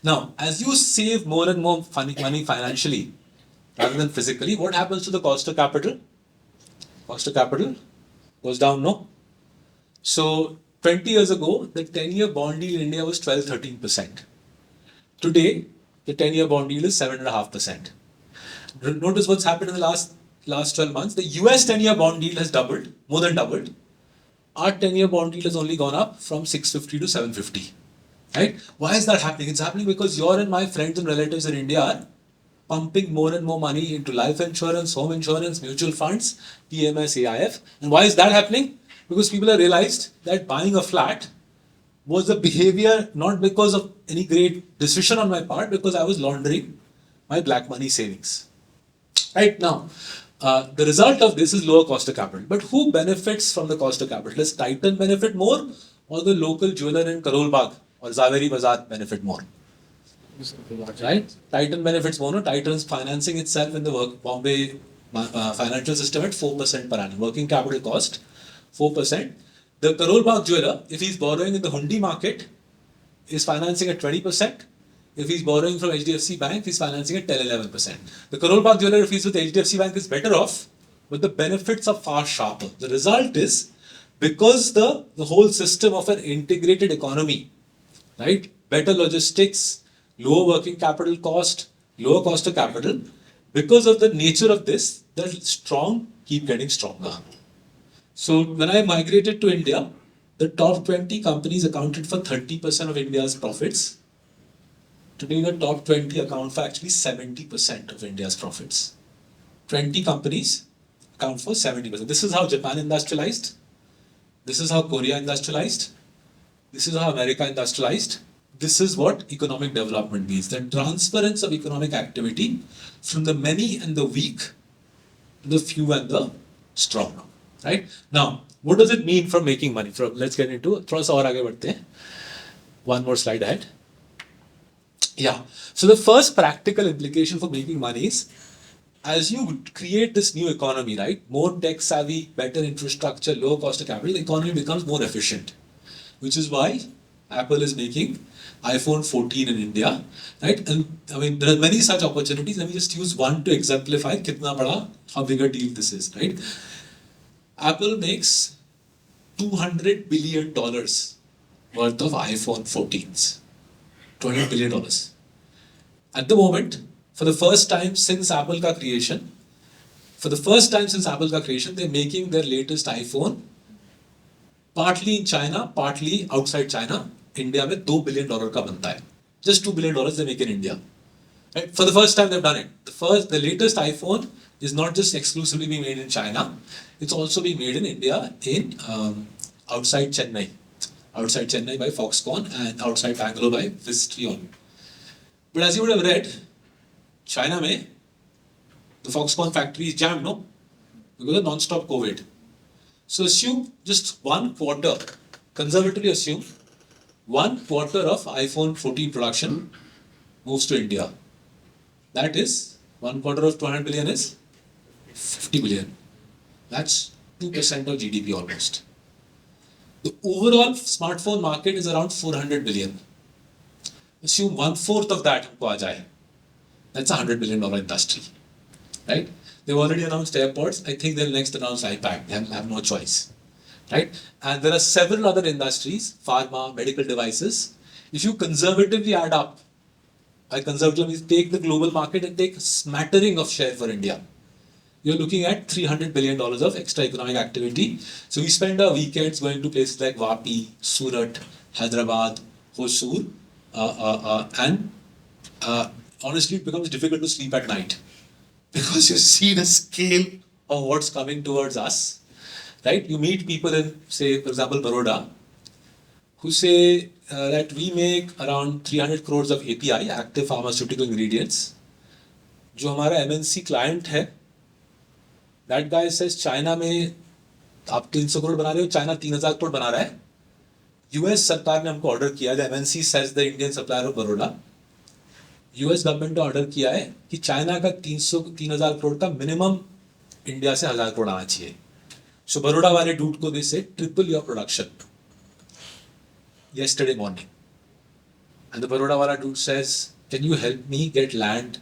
Now, as you save more and more money financially, rather than physically, what happens to the cost of capital? Cost of capital goes down, no? So, 20 years ago, the 10-year bond yield in India was 12-13%. Today, the 10-year bond yield is 7.5%. Notice what's happened in the last 12 months. The US 10-year bond yield has doubled, more than doubled. Our 10-year bond yield has only gone up from 650 to 750. Right? Why is that happening? It's happening because your and my friends and relatives in India are pumping more and more money into life insurance, home insurance, mutual funds, PMS, AIF. And why is that happening? Because people have realized that buying a flat was a behavior not because of any great decision on my part, because I was laundering my black money savings. Right now, the result of this is lower cost of capital. But who benefits from the cost of capital? Does Titan benefit more, or the local jeweler in Karol Bagh or Zaveri Bazaar benefit more? Right? Titan benefits more. No? Titan's financing itself in the Bombay financial system at 4% per annum. Working capital cost 4%. The Karol Bagh jeweler, if he's borrowing in the Hundi market, is financing at 20%. If he's borrowing from HDFC Bank, he's financing at 10-11%. The Karol Bagh jeweler, if he's with HDFC Bank, is better off, but the benefits are far sharper. The result is, because the whole system of an integrated economy, right? Better logistics, lower working capital cost, lower cost of capital. Because of the nature of this, the strong keep getting stronger. So when I migrated to India, the top 20 companies accounted for 30% of India's profits. Today, the top 20 account for actually 70% of India's profits. 20 companies account for 70%. This is how Japan industrialized. This is how Korea industrialized. This is how America industrialized. This is what economic development means. The transference of economic activity from the many and the weak to the few and the strong. Right? Now, what does it mean for making money? Let's get into it. थोड़ा सा और आगे बढ़ते हैं. One more slide ahead. Yeah. So the first practical implication for making money is, as you create this new economy, right? More tech savvy, better infrastructure, lower cost of capital, the economy becomes more efficient. Which is why Apple is making iPhone 14 in India, right? And I mean, there are many such opportunities. Let me just use one to exemplify how big a deal this is, right? Apple makes $200 billion worth of iPhone 14s. $200 billion. At the moment, for the first time since Apple ka creation, they're making their latest iPhone partly in China, partly outside China. India में $2 billion का बनता है. Just $2 billion they make in India. Right? For the first time they've done it. The latest iPhone is not just exclusively being made in China, it's also being made in India in outside Chennai by Foxconn and outside Bangalore by Vistrion. But as you would have read, China mein, the Foxconn factory is jammed, no? Because of non-stop COVID. So assume just 1 quarter, conservatively assume 1 quarter of iPhone 14 production moves to India. That is, 1 quarter of 200 billion is 50 billion. That's 2% of GDP almost. The overall smartphone market is around 400 billion. Assume 1/4 of that humko aa jaye. That's a $100 billion industry, right? They've already announced airports. I think they'll next announce iPad. They have no choice, right? And there are several other industries, pharma, medical devices. If you conservatively add up, by conservatively means take the global market and take a smattering of share for India, you're looking at $300 billion of extra economic activity. So we spend our weekends going to places like Vapi, Surat, Hyderabad, Hosur, and honestly it becomes difficult to sleep at night because you see the scale of what's coming towards us, right? You meet people in, say, for example, Baroda, who say that we make around 300 crores of API, active pharmaceutical ingredients. जो हमारा MNC client है, that guy says China में आप 300 करोड़ बना रहे हो, China 3000 crore बना रहा है. US सरकार ने हमको ऑर्डर किया, the MNC says the Indian supplier of Baroda, US government ने ऑर्डर किया है कि चाइना का 3000 करोड़ का मिनिमम इंडिया से 1000 करोड़ आना चाहिए. सो बरोडा वाले डूड को दे से triple your production yesterday morning. And the Baroda wala dude says, can you help me get land?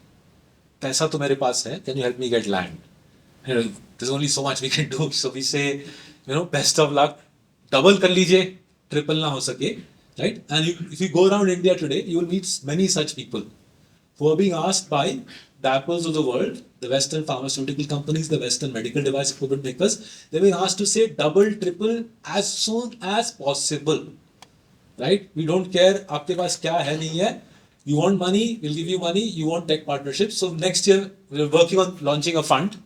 पैसा तो मेरे पास है, can you help me get land? You know, there's only so much we can do. So we say, you know, best of luck. Double कर लीजिए, triple ना हो सके, right? And if you go around India today, you will meet many such people who are being asked by the Apples of the world, the Western pharmaceutical companies, the Western medical device equipment makers. They're being asked to say double, triple as soon as possible, right? We don't care आपके पास क्या है नहीं है. You want money, we'll give you money. You want tech partnerships. So next year, we're working on launching a fund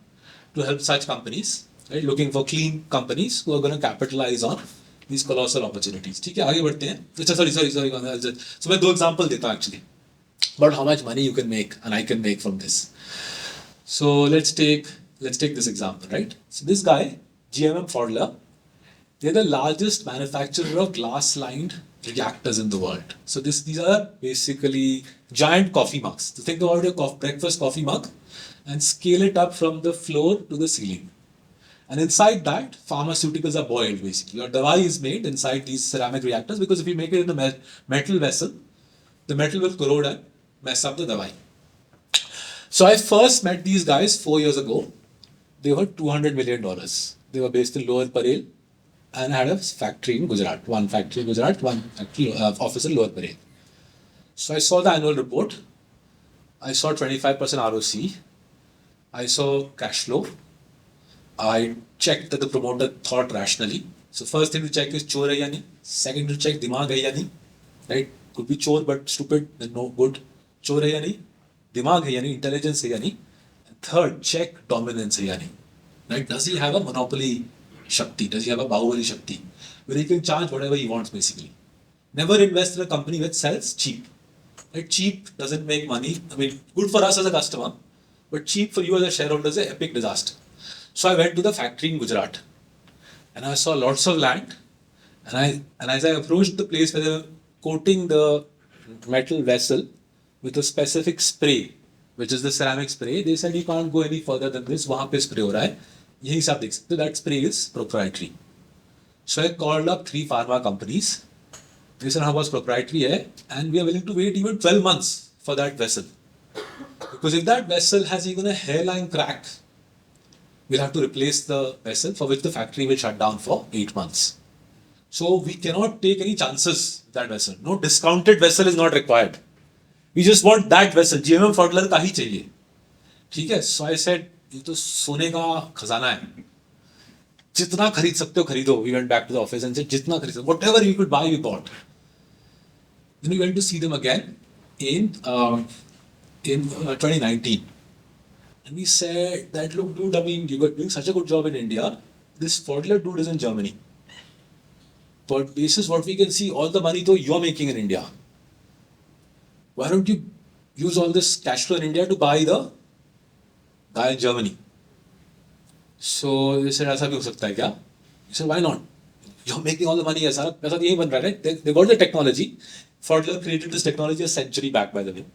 to help such companies, right? Looking for clean companies who are going to capitalize on these colossal opportunities. ठीक है, आगे बढ़ते हैं. Sorry. So मैं 2 example देता हूँ actually about how much money you can make and I can make from this. So let's take this example, right? So this guy, GMM Pfaudler, they're the largest manufacturer of glass-lined reactors in the world. So these are basically giant coffee mugs. So think about your breakfast coffee mug and scale it up from the floor to the ceiling. And inside that, pharmaceuticals are boiled basically. Your dawai is made inside these ceramic reactors because if you make it in a metal vessel, the metal will corrode and mess up the dawai. So I first met these guys 4 years ago. They were $200 million. They were based in Lower Parel and had a factory in Gujarat. One factory in Gujarat, one factory office in Lower Parel. So I saw the annual report. I saw 25% ROC. I saw cash flow. I checked that the promoter thought rationally. So first thing to check is chor hai ya nahi. Second to check dimag hai ya nahi. Right? Could be chor but stupid, then no good. Chor hai ya nahi. Dimag hai ya nahi. Intelligence hai ya nahi. And third, check dominance hai ya nahi. Right? Does he have a monopoly Shakti? Does he have a Bahubali Shakti? Where he can charge whatever he wants basically. Never invest in a company which sells cheap. Right? Cheap doesn't make money. I mean, good for us as a customer, but cheap for you as a shareholder is an epic disaster. So I went to the factory in Gujarat and I saw lots of land. And as I approached the place where they were coating the metal vessel with a specific spray, which is the ceramic spray, they said you can't go any further than this. वहाँ पे spray हो रहा है. यही सब देख सकते हो. That spray is proprietary. So I called up 3 pharma companies. They said हाँ बस proprietary है, and we are willing to wait even 12 months for that vessel. Because if that vessel has even a hairline crack, we'll have to replace the vessel, for which the factory will shut down for 8 months. So we cannot take any chances with that vessel. No discounted vessel is not required. We just want that vessel. GMM Fodler का ही चाहिए. ठीक है? So I said, ये तो सोने का खजाना है. जितना खरीद सकते हो खरीदो. We went back to the office and said, जितना खरीद सकते हो, whatever we could buy, we bought. Then we went to see them again in 2019. And we said that, look, dude, I mean, you were doing such a good job in India. This Fodler dude is in Germany. But basis what we can see, all the money though you're making in India. Why don't you use all this cash flow in India to buy the guy in Germany? So they said, ऐसा भी हो सकता है क्या? He said, why not? You're making all the money, सारा पैसा तो यही बन रहा है, right? They got the technology. Fodler created this technology a century back, by the way,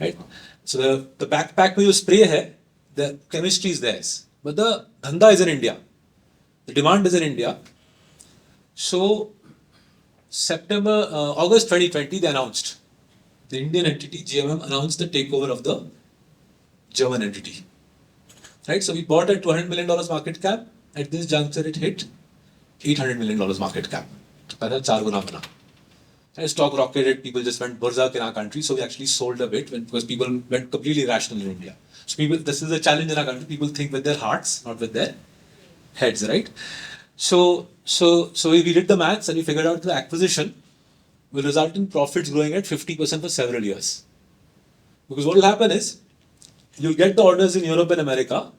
right? So the backpack में जो spray है, the chemistry is theirs, but the धंधा is in India. The demand is in India. So August 2020, they announced, the Indian entity GMM announced the takeover of the German entity. Right? So we bought at $200 million market cap. At this juncture, it hit $800 million market cap. So पैसा 4 गुना बना. And stock rocketed. People just went berserk in our country. So we actually sold a bit because people went completely irrational in India. So this is a challenge in our country. People think with their hearts, not with their heads, right? So we did the maths and we figured out the acquisition will result in profits growing at 50% for several years. Because what will happen is, you'll get the orders in Europe and America,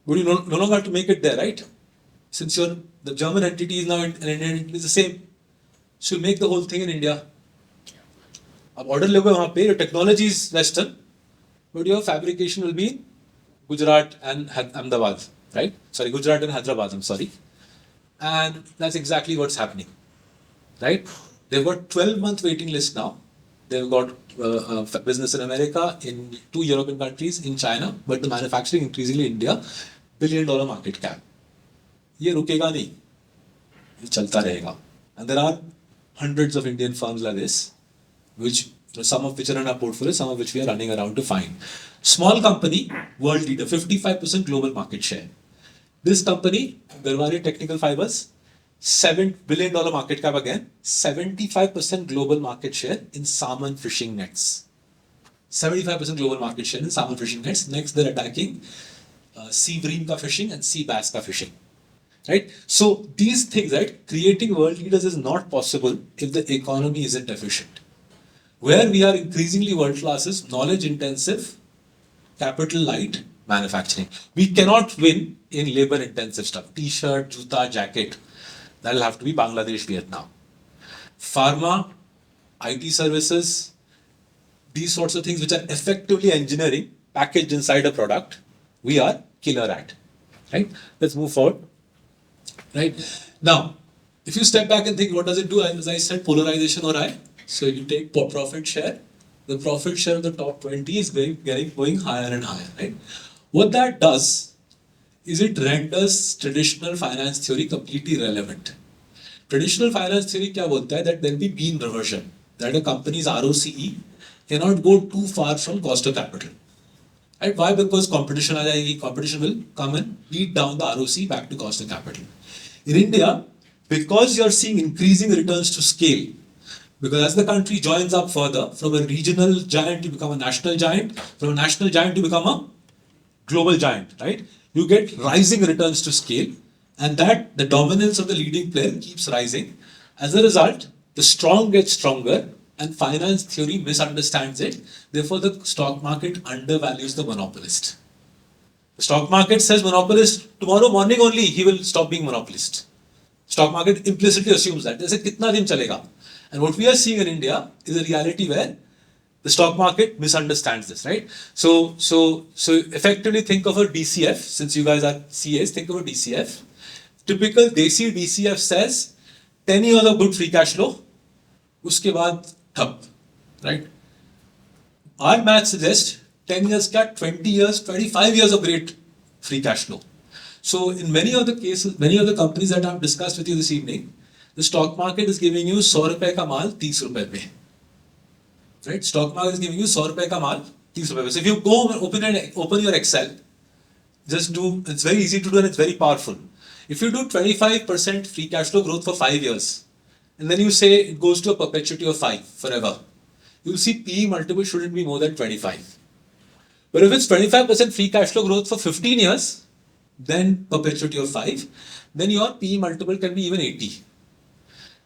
but you no longer have to make it there, right? Since the German entity is now an Indian entity, is the same. So you make the whole thing in India. अब order लोगे वहाँ पे, your technology is Western, but your fabrication will be in Gujarat and Ahmedabad, right? Sorry, Gujarat and Hyderabad, I'm sorry. And that's exactly what's happening, right? They've got 12-month waiting list now. They've got business in America, in 2 European countries, in China, but the manufacturing increasingly in India, $1 billion market cap. ये रुकेगा नहीं, ये चलता रहेगा. And there are hundreds of Indian firms like this, which some of which are in our portfolio, some of which we are running around to find. Small company, world leader, 55% global market share. This company, Garwari Technical Fibers, $7 billion market cap again, 75% global market share in salmon fishing nets. 75% global market share in salmon fishing nets. Next, they're attacking sea bream ka fishing and sea bass ka fishing. Right? So these things, right, creating world leaders is not possible if the economy isn't efficient. Where we are increasingly world class is knowledge intensive, capital light manufacturing. We cannot win in labor intensive stuff. T-shirt, juta, jacket. That'll have to be Bangladesh, Vietnam. Pharma, IT services, these sorts of things which are effectively engineering packaged inside a product, we are killer at. Right? Let's move forward. Right? Now, if you step back and think, what does it do? As I said, polarization or I. So you take profit share. The profit share of the top 20 is going higher and higher. Right? What that does is it renders traditional finance theory completely irrelevant. Traditional finance theory क्या बोलता है that there will be mean reversion, that a company's ROCE cannot go too far from cost of capital. Right? Why? Because competition आ जाएगी, competition will come and beat down the ROCE back to cost of capital. In India, because you are seeing increasing returns to scale, because as the country joins up further, from a regional giant to become a national giant, from a national giant to become a global giant, right? You get rising returns to scale, and that the dominance of the leading player keeps rising. As a result, the strong get stronger, and finance theory misunderstands it. Therefore, the stock market undervalues the monopolist. The stock market says monopolist, tomorrow morning only he will stop being monopolist. Stock market implicitly assumes that. They say, kitna din chalega? And what we are seeing in India is a reality where the stock market misunderstands this, right? So effectively think of a DCF, since you guys are CAs, think of a DCF. Typical Desi DCF says 10 years of good free cash flow, uske baad thap, right? Our math suggests 10 years ka 20 years, 25 years of great free cash flow. So in many of the cases, many of the companies that I've discussed with you this evening, the stock market is giving you 100 rupees ka maal 30 rupees pe. Right? Stock market is giving you 100 rupees ka maal 30 rupees pe. So if you go open your Excel, just do, it's very easy to do and it's very powerful. If you do 25% free cash flow growth for 5 years, and then you say it goes to a perpetuity of 5 forever, you'll see PE multiple shouldn't be more than 25. But if it's 25% free cash flow growth for 15 years, then perpetuity of 5, then your PE multiple can be even 80.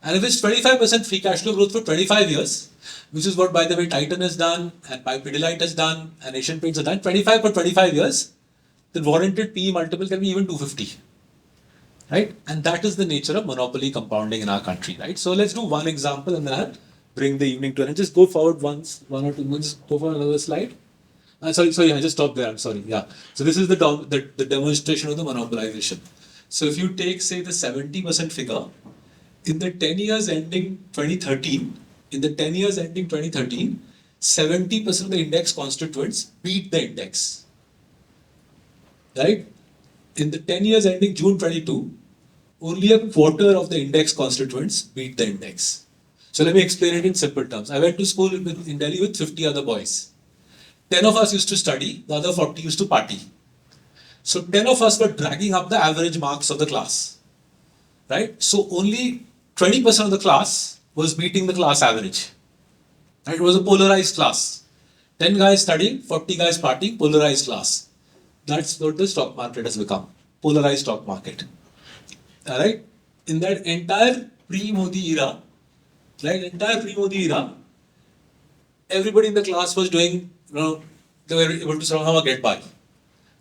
And if it's 25% free cash flow growth for 25 years, which is what, by the way, Titan has done, and Pidilite has done, and Asian Paints has done, 25 for 25 years, then warranted PE multiple can be even 250. Right? And that is the nature of monopoly compounding in our country, right? So let's do one example and then I'll bring the evening to an end. Just go forward one or two minutes, go for another slide. Sorry, I just stopped there, I'm sorry. Yeah. So this is the demonstration of the monopolization. So if you take, say, the 70% figure, in the 10 years ending 2013, 70% of the index constituents beat the index. Right? In the 10 years ending June 22, only a quarter of the index constituents beat the index. So let me explain it in simple terms. I went to school in Delhi with 50 other boys. 10 of us used to study, the other 40 used to party. So 10 of us were dragging up the average marks of the class. Right? So only 20% of the class was beating the class average. Right? It was a polarized class. 10 guys studying, 40 guys partying, polarized class. That's what the stock market has become. Polarized stock market. Alright? In that entire pre-Modi era, everybody in the class was doing, they were able to somehow get by.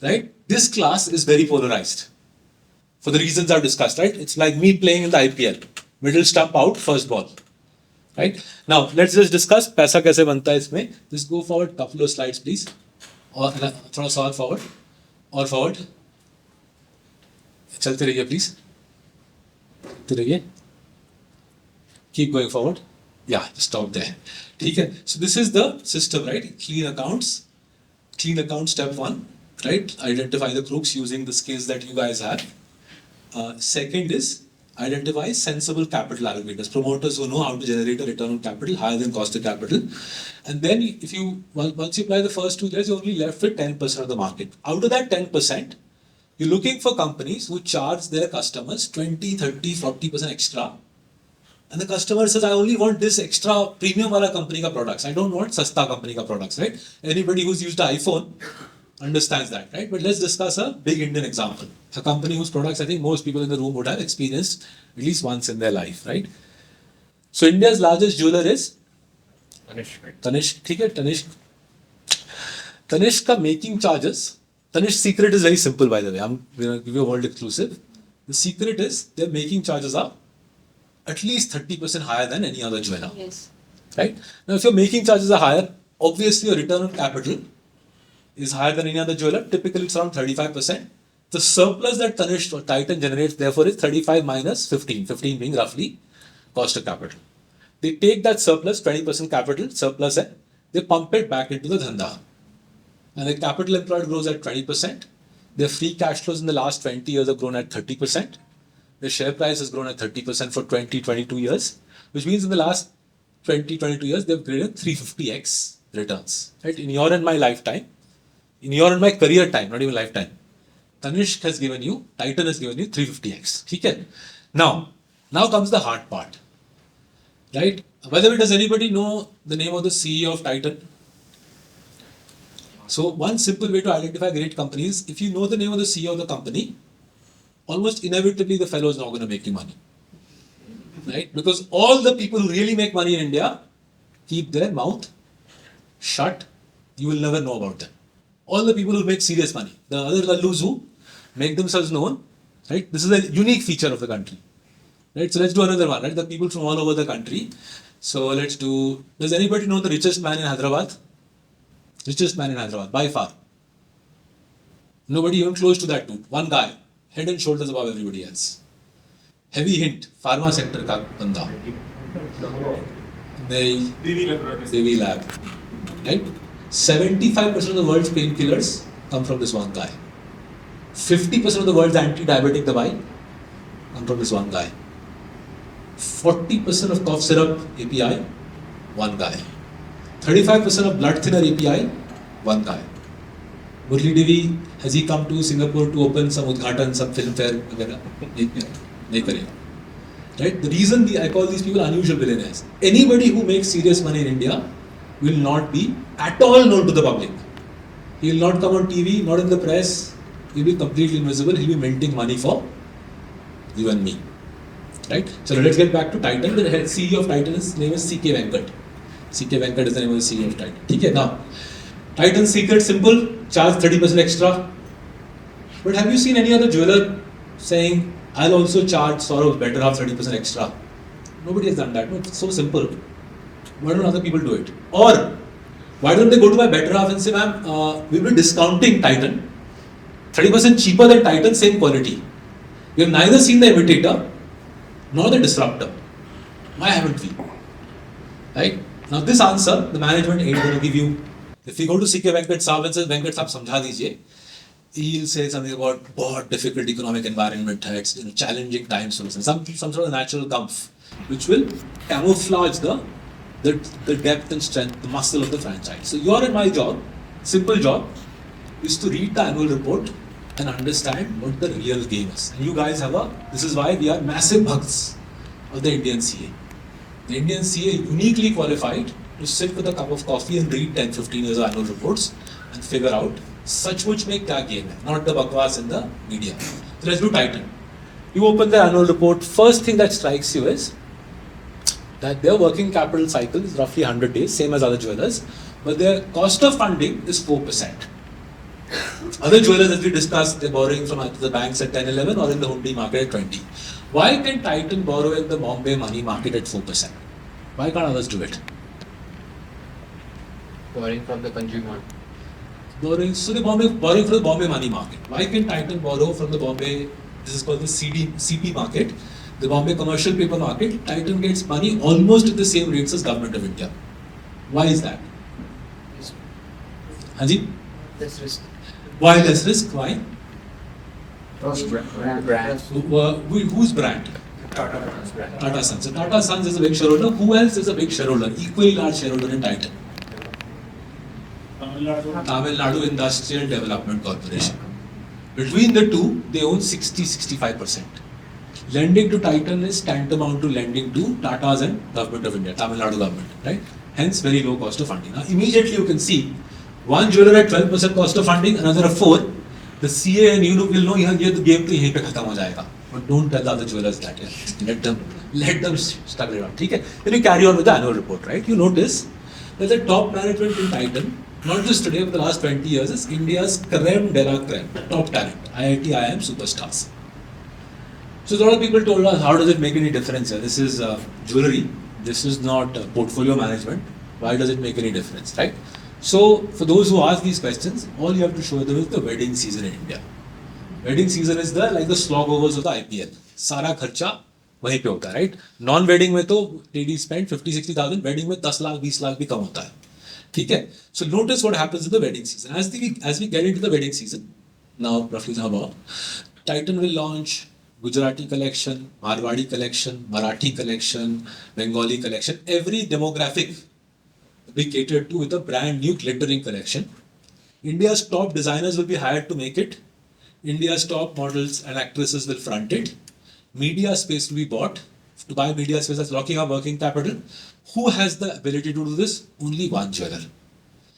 Right? This class is very polarized. For the reasons I've discussed, right? It's like me playing in the IPL. Middle stump out, first ball. Right? Now, let's just discuss paisa kaise banta hai isme. Just go forward, couple of slides, please. Or thoda sa aur forward. Or forward. Chalte rahiye, please. Chalte rahiye. Keep going forward. Yeah, just stop there. Okay. So this is the system, right? Clean accounts. Clean account step 1. Right? Identify the crooks using the skills that you guys have. Second is identify sensible capital allocators, promoters who know how to generate a return on capital higher than cost of capital. And then if you, once you apply the first two, there's only left with 10% of the market. Out of that 10%, you're looking for companies who charge their customers 20, 30, 40% extra. And the customer says, I only want this extra premium wala company ka products. I don't want sasta company ka products, right? Anybody who's used an iPhone understands that, right? But let's discuss a big Indian example. A company whose products I think most people in the room would have experienced at least once in their life, right? So India's largest jeweler is Tanishq. Tanishq ka making charges. Tanishq's secret is very simple, by the way. I'm going to give you a world exclusive. The secret is their making charges are at least 30% higher than any other jeweler. Yes. Right? Now, if your making charges are higher, obviously your return on capital is higher than any other jeweler. Typically, it's around 35%. The surplus that Tanishq or Titan generates, therefore, is 35 minus 15. 15 being roughly cost of capital. They take that surplus, 20% capital surplus, and they pump it back into the dhanda. And the capital employed grows at 20%. Their free cash flows in the last 20 years have grown at 30%. The share price has grown at 30% for 22 years, which means in the last 22 years, they've created 350x returns. Right? In your and my lifetime, in your and my career time, not even lifetime, Tanishq has given you, Titan has given you 350x. Okay? Now comes the hard part. Right? By the way, does anybody know the name of the CEO of Titan? So one simple way to identify great companies, if you know the name of the CEO of the company, almost inevitably the fellow is not going to make you money. Right? Because all the people who really make money in India keep their mouth shut. You will never know about them. All the people who make serious money. The other lallus who make themselves known, right? This is a unique feature of the country, right? So let's do another one, right? The people from all over the country. So let's do, does anybody know the richest man in Hyderabad? Richest man in Hyderabad, by far. Nobody even close to that dude. One guy, head and shoulders above everybody else. Heavy hint, pharma sector ka banda. Devi Lab. Right? 75% of the world's painkillers come from this one guy. 50% of the world's anti-diabetic dawai come from this one guy. 40% of cough syrup API, one guy. 35% of blood thinner API, one guy. Murli Devi, has he come to Singapore to open some udghatan, some film fair, nahi karega. Right? The reason I call these people unusual billionaires. Anybody who makes serious money in India will not be at all known to the public. He will not come on TV, not in the press. He will be completely invisible. He will be minting money for you and me. Right? So let's get back to Titan. The CEO of Titan, his name is C.K. Venkat. C.K. Venkat is the name of the CEO of Titan. Okay, now, Titan's secret, simple, charge 30% extra. But have you seen any other jeweler saying, I'll also charge Saurabh better half 30% extra? Nobody has done that. No, it's so simple. Why don't other people do it? Or, why don't they go to my better half and say, ma'am, we'll be discounting Titan, 30% cheaper than Titan, same quality. We have neither seen the imitator nor the disruptor. Why haven't we? Right? Now this answer, the management ain't going to give you. If we go to C.K. Venkat Saab and says, Venkat Saab samjha dijiye, he'll say something about बहुत difficult economic environment है, it's challenging times, some sort of natural comf, which will camouflage the depth and strength, the muscle of the franchise. So your and my job, simple job, is to read the annual report and understand what the real game is. And you guys this is why we are massive bhakts of the Indian CA. The Indian CA uniquely qualified to sit with a cup of coffee and read 10-15 years of annual reports and figure out सचमुच में क्या game है, not the bakwas in the media. So let's do Titan. You open the annual report, first thing that strikes you is that their working capital cycle is roughly 100 days, same as other jewelers, but their cost of funding is 4%. Other jewelers, as we discussed, they're borrowing from the banks at 10-11 or in the hundi market at 20. Why can Titan borrow in the Bombay money market at 4%? Why can't others do it? Borrowing from the consumer. Borrowing from the Bombay money market. Why can Titan borrow from the Bombay, this is called the CP market, the Bombay commercial paper market? Titan gets money almost at the same rates as Government of India. Why is that? Hanji? Less risk. Why less risk? Why? Brand. Whose brand? Tata Sons. So Tata Sons is a big shareholder. Who else is a big shareholder? Equally large shareholder in Titan. Tamil Nadu Industrial Development Corporation. Between the two, they own 60-65%. Lending to Titan is tantamount to lending to Tatas and Government of India, Tamil Nadu government, right? Hence, very low cost of funding. Now, immediately you can see one jeweler at 12% cost of funding, another at 4%. The CA and you will know the game to yahin pe khatam ho jayega. But don't tell the other jewelers that. Let them struggle it out. Okay? Then you carry on with the annual report, right? You notice that the top management in Titan, not just today, but the last 20 years, is India's creme de la creme, top talent, IIT, IIM superstars. So a lot of people told us, how does it make any difference here? This is jewelry, this is not portfolio management. Why does it make any difference, right? So for those who ask these questions, all you have to show them is the wedding season in India. Wedding season is like the slog overs of the IPL. Sara kharcha वहीं पे होता है, right? Non-wedding में तो ladies spend 50-60,000, wedding में 10 lakh 20 lakh भी कम होता है. ठीक है? So notice what happens in the wedding season. As we get into the wedding season, now roughly about, Titan will launch Gujarati collection, Marwadi collection, Marathi collection, Bengali collection. Every demographic will be catered to with a brand new glittering collection. India's top designers will be hired to make it. India's top models and actresses will front it. Media space will be bought. To buy media space, that's locking up working capital. Who has the ability to do this? Only one jeweler.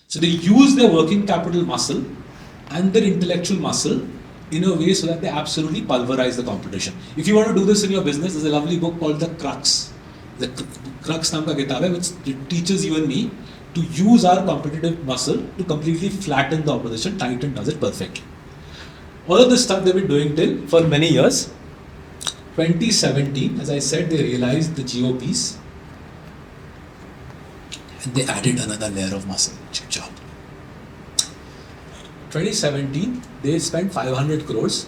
So they use their working capital muscle and their intellectual muscle in a way so that they absolutely pulverize the competition. If you want to do this in your business, there's a lovely book called The Crux. The Crux naam ka kitab hai, which teaches you and me to use our competitive muscle to completely flatten the opposition. Titan does it perfectly. All of this stuff they've been doing till for many years. 2017, as I said, they realized the GOPs and they added another layer of muscle. Chip chop. 2017, they spent 500 crores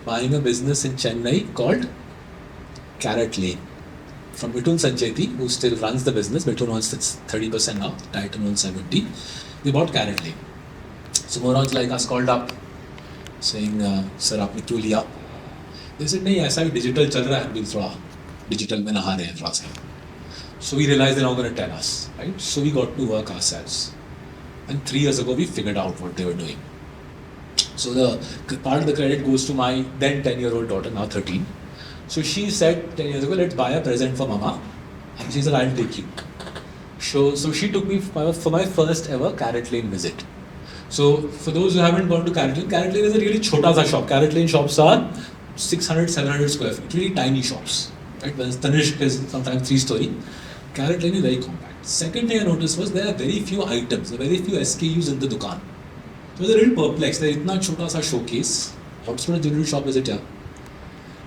buying a business in Chennai called Carrot Lane. From Mithun Sancheti, who still runs the business, Mithun owns 30% now, Titan owns 70%. They bought Carrot Lane. So morons like us called up saying, sir, aapne kyun liya? They said, nahi, aisa bhi digital chal raha hai, hum bhi thoda digital mein naha rahe hain thoda sa. So we realized they're not going to tell us, right? So we got to work ourselves. And 3 years ago, we figured out what they were doing. So the part of the credit goes to my then 10-year-old daughter, now 13. So she said 10 years ago, let's buy a present for mama. And she said, I'll take you. So she took me for my first ever Carrot Lane visit. So for those who haven't gone to Carrot Lane is a really chota sa shop. Carrot Lane shops are 600, 700 square feet, really tiny shops. Right? Whereas Tanishq is sometimes 3-story. Carrot Lane is very compact. Second thing I noticed was there are very few items, very few SKUs in the dukaan. So I was a little perplexed. There is itna chota sa showcase. What sort of jewelry shop is it here?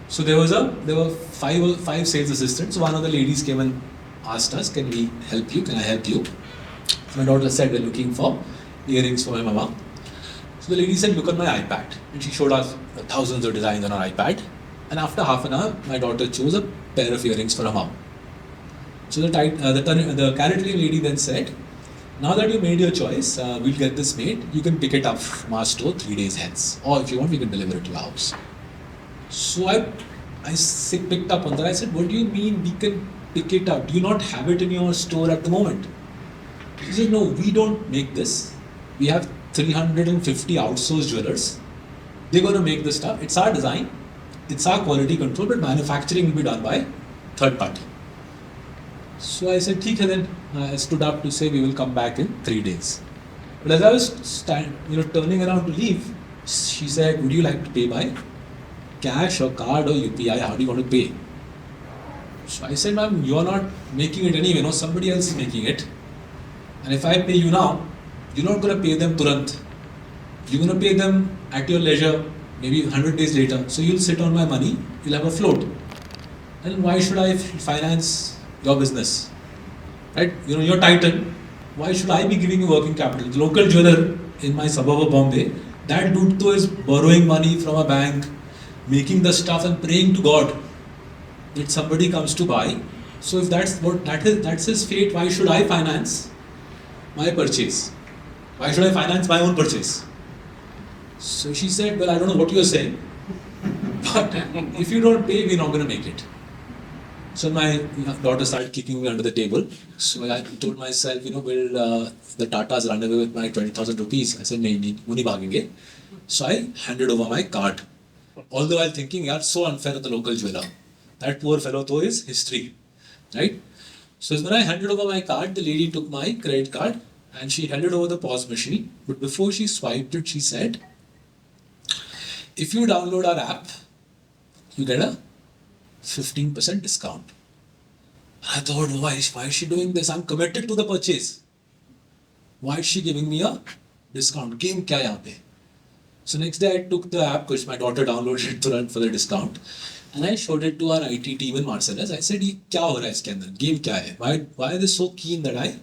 So there were five sales assistants. One of the ladies came and asked us, can we help you? Can I help you? My daughter said, we're looking for earrings for my mama. So the lady said, look at my iPad. And she showed us thousands of designs on her iPad. And after half an hour, my daughter chose a pair of earrings for her mom. So the Carrot Lane lady then said, now that you made your choice, we'll get this made. You can pick it up from our store 3 days hence. Or if you want, we can deliver it to your house. So I picked up on that. I said, what do you mean we can pick it up? Do you not have it in your store at the moment? She said, no, we don't make this. We have 350 outsourced jewelers. They're going to make this stuff. It's our design. It's our quality control, but manufacturing will be done by third party. So I said, theek hai then. I stood up to say we will come back in 3 days. But as I was turning around to leave, she said, would you like to pay by cash or card or UPI? How do you want to pay? So I said, ma'am, you're not making it anyway. No, somebody else is making it. And if I pay you now, you're not going to pay them turant. You're going to pay them at your leisure, maybe 100 days later. So you'll sit on my money, you'll have a float. And why should I finance your business? Right? You're Titan. Why should I be giving you working capital? The local jeweler in my suburb of Bombay, that dude though is borrowing money from a bank, making the stuff and praying to God that somebody comes to buy. So if that's his fate, why should I finance my purchase? Why should I finance my own purchase? So she said, well, I don't know what you're saying, but if you don't pay, we're not going to make it. So my daughter started kicking me under the table. So I told myself, will the Tatas run away with my 20,000 rupees? I said, nahi, wo nahi bhagenge. So I handed over my card. Although while thinking, so unfair of the local jeweler. That poor fellow though is history, right? So when I handed over my card, the lady took my credit card and she handed over the POS machine. But before she swiped it, she said, if you download our app, you get a 15% discount. I thought, why is she doing this? I'm committed to the purchase. Why is she giving me a discount? Game kya yahan pe? So next day I took the app, which my daughter downloaded it to run for the discount. And I showed it to our IT team in Marcellus. I said, ye kya ho raha hai iske andar? Game kya hai? Why are they so keen that I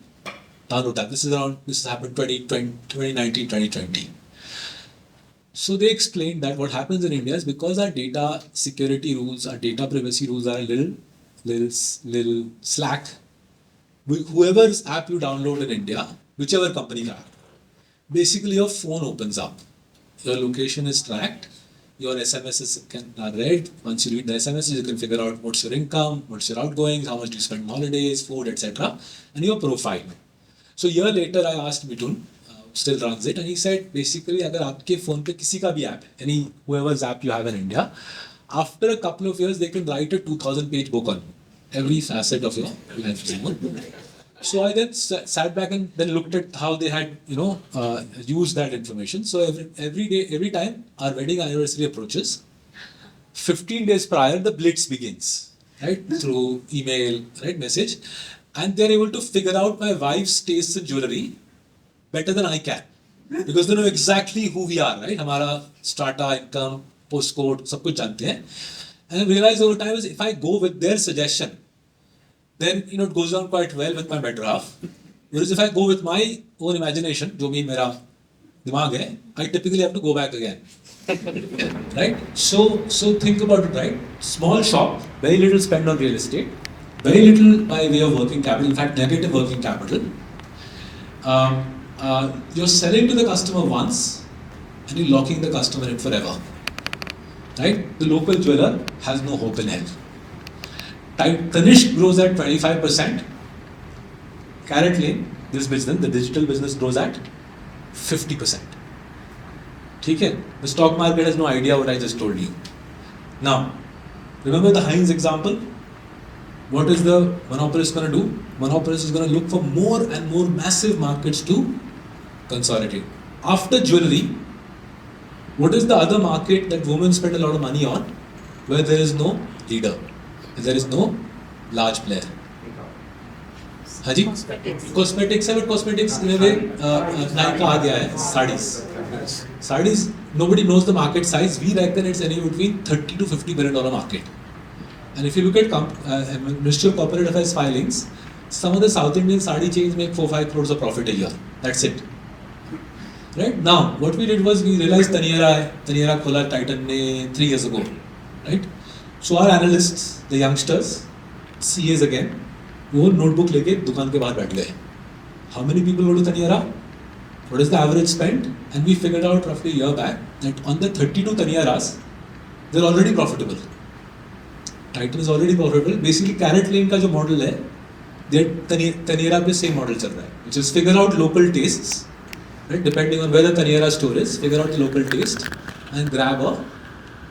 download that? This has happened 2019, 2020. So they explained that what happens in India is because our data security rules, our data privacy rules are a little slack. Whoever's app you download in India, whichever company app, basically your phone opens up. Your location is tracked. Your SMSs are read. Once you read the SMSs, you can figure out what's your income, what's your outgoings, how much do you spend on holidays, food, etc. And your profile. So a year later, I asked Mithun, still runs it, and he said, basically, agar aapke phone pe kisi ka bhi app, whoever's app you have in India, after a couple of years, they can write a 2,000-page book on every facet of your life. So I then sat back and then looked at how they had, used that information. So every time our wedding anniversary approaches, 15 days prior, the blitz begins, right? Through email, right, message. and they're able to figure out my wife's tastes in jewelry better than I can. Because they know exactly who we are, right? हमारा strata, income, postcode, सब कुछ जानते हैं. And I realized over time is if I go with their suggestion, then it goes down quite well with my better half. Whereas if I go with my own imagination, जो भी मेरा दिमाग है, I typically have to go back again. Right? So think about it, right? Small shop, very little spend on real estate, very little by way of working capital, in fact negative working capital. You're selling to the customer once and you're locking the customer in forever. Right? The local jeweler has no hope in hell. Tanishq grows at 25%. Carrot Lane, this business, the digital business grows at 50%. Okay? The stock market has no idea what I just told you. Now, remember the Heinz example? What is the monopolist going to do? Monopolist is going to look for more and more massive markets to consolidate. After jewelry, what is the other market that women spend a lot of money on where there is no leader, there is no large player? Haji? Cosmetics है, but cosmetics in a way Nike आ गया है, sarees. Sarees, nobody knows the market size. We reckon it's anywhere between $30 to $50 billion market. And if you look at Ministry of Corporate Affairs filings, some of the South Indian saree chains make 4-5 crores of profit a year. That's it. Right? Now, what we did was we realized Taniera Khola Titan ne 3 years ago. Right? So our analysts, the youngsters, CAs again, वो notebook लेके दुकान के बाहर बैठ गए. How many people go to Taniera? What is the average spend? And we figured out roughly a year back that on the 32 Tanieras, they're already profitable. Titan is already profitable. Basically, Carrot Lane का जो model है, Taniera पे same model चल रहा है, which is figure out local tastes, right? Depending on where the Taniera store is, figure out the local taste and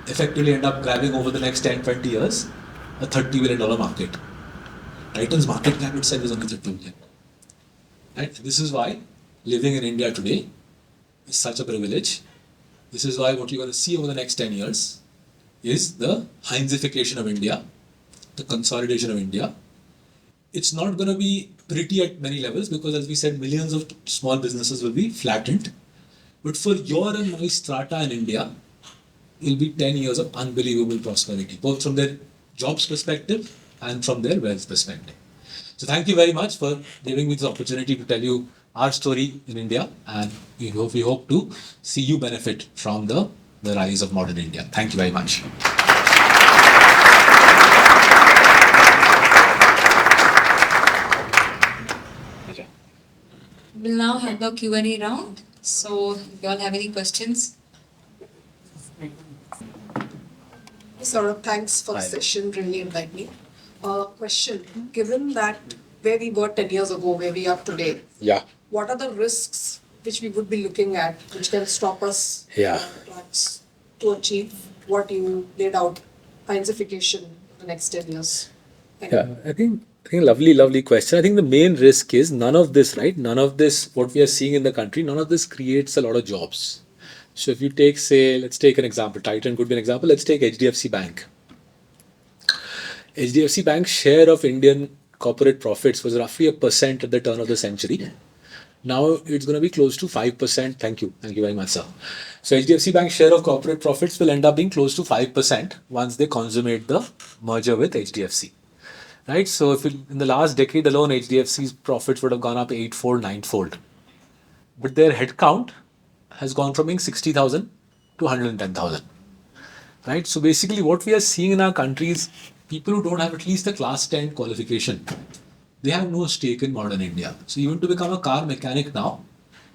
effectively end up grabbing over the next 10-20 years a $30 billion market. Titan's market cap itself is only $30 billion. Right? This is why living in India today is such a privilege. This is why what you're going to see over the next 10 years is the Heinzification of India, the consolidation of India. It's not going to be pretty at many levels because, as we said, millions of small businesses will be flattened. But for your and my strata in India, it will be 10 years of unbelievable prosperity, both from their jobs perspective and from their wealth perspective. So thank you very much for giving me this opportunity to tell you our story in India, and we hope to see you benefit from the rise of modern India. Thank you very much. We'll now have the Q&A round. So if you all have any questions. Saurabh, thanks for the session, really enlightening. Question, given that where we were 10 years ago, where we are today, what are the risks which we would be looking at, which can stop us to achieve what you laid out, Heinzification in the next 10 years? I think lovely question. I think the main risk is none of this, right? None of this, what we are seeing in the country, none of this creates a lot of jobs. So if you take, say, let's take an example, Titan could be an example, let's take HDFC Bank. HDFC Bank's share of Indian corporate profits was roughly 1% at the turn of the century. Now it's going to be close to 5%. Thank you very much, sir. So HDFC Bank's share of corporate profits will end up being close to 5% once they consummate the merger with HDFC. Right? So if in the last decade alone, HDFC's profits would have gone up 8-fold, 9-fold. But their headcount has gone from being 60,000 to 110,000. Right? So basically what we are seeing in our country is people who don't have at least a class 10 qualification, they have no stake in modern India. So even to become a car mechanic now,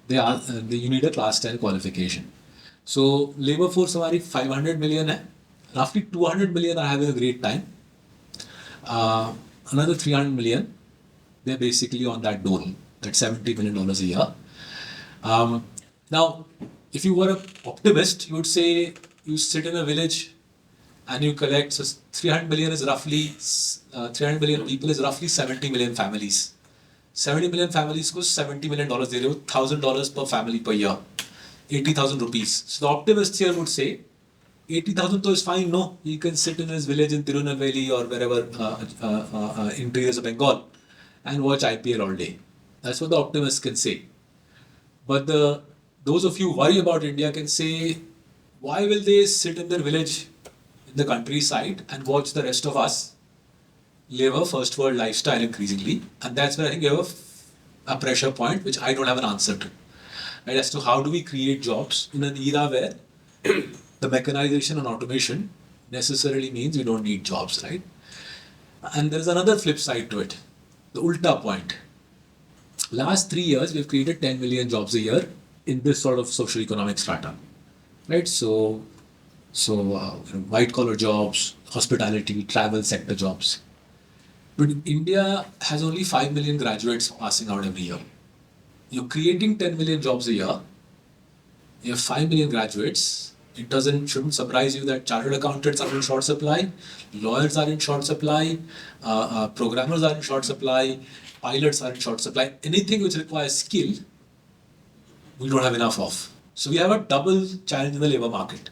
you need a class 10 qualification. So labor force हमारी 500 million है, roughly 200 million are having a great time. Another 300 million, they're basically on that dole, that $70 million a year. Now, if you were an optimist, you would say you sit in a village and you collect, so 300 million is roughly, 300 million people is roughly 70 million families. 70 million families को $70 million दे रहे हो, $1,000 per family per year, 80,000 rupees. So the optimists here would say, 80,000 is fine, no? He can sit in his village in Tirunelveli or wherever, interiors of Bengal, and watch IPL all day. That's what the optimists can say. But those of you who worry about India can say, why will they sit in their village in the countryside and watch the rest of us live a first world lifestyle increasingly? And that's where I think you have a pressure point which I don't have an answer to. Right, as to how do we create jobs in an era where the mechanization and automation necessarily means we don't need jobs, right? And there's another flip side to it, the ulta point. Last 3 years, we've created 10 million jobs a year in this sort of social economic strata, right? So white collar jobs, hospitality, travel sector jobs. But India has only 5 million graduates passing out every year. You're creating 10 million jobs a year. You have 5 million graduates. It shouldn't surprise you that chartered accountants are in short supply, lawyers are in short supply, programmers are in short supply, pilots are in short supply. Anything which requires skill, we don't have enough of. So we have a double challenge in the labor market.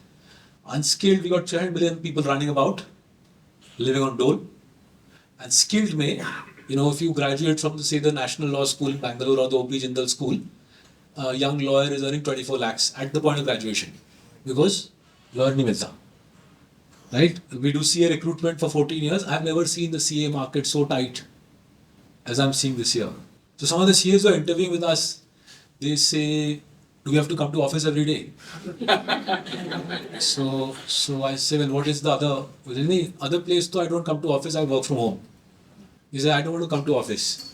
Unskilled, we got 300 million people running about, living on dole. And skilled if you graduate from, say, the National Law School in Bangalore or the OP Jindal School, a young lawyer is earning 24 lakhs at the point of graduation because lawyer nahi milta. Right? We do CA recruitment for 14 years. I've never seen the CA market so tight as I'm seeing this year. So some of the CAs who are interviewing with us, they say, do we have to come to office every day? So I say, well, what is the other? With any other place, though, I don't come to office, I work from home. He said, I don't want to come to office.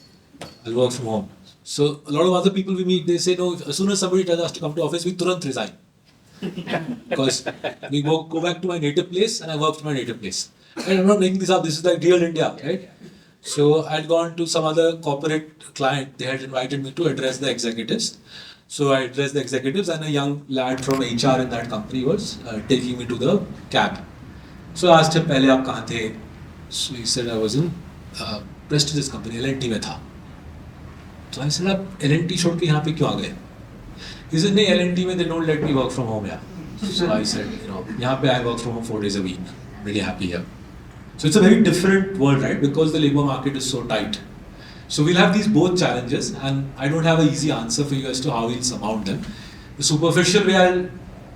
I'll work from home. So a lot of other people we meet, they say, no, as soon as somebody tells us to come to office, we turant resign. Because we go back to my native place and I work from my native place. And I'm not making this up, this is like real India, right? So I'd gone to some other corporate client, they had invited me to address the executives. So I addressed the executives and a young lad from HR in that company was taking me to the cab. So I asked him, "Pehle aap kahan the?" So he said, I was in prestigious company, L&T में था. So I said, आप L&T छोड़ के यहाँ पे क्यों आ गए? He said, नहीं, L&T में they don't let me work from home here. So I said, यहाँ पे I work from home 4 days a week. I'm really happy here. So it's a very different world, right? Because the labor market is so tight. So we'll have these both challenges, and I don't have an easy answer for you as to how we'll surmount them. The superficial way,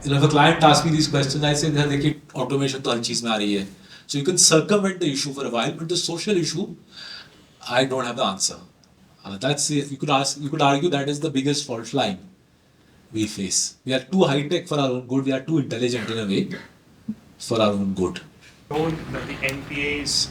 if a client asks me these questions, I say, देखिए automation तो हर चीज में आ रही है. So you can circumvent the issue for a while, but the social issue, I don't have the answer. You could argue that is the biggest fault line we face. We are too high tech for our own good. We are too intelligent in a way for our own good. The NPAs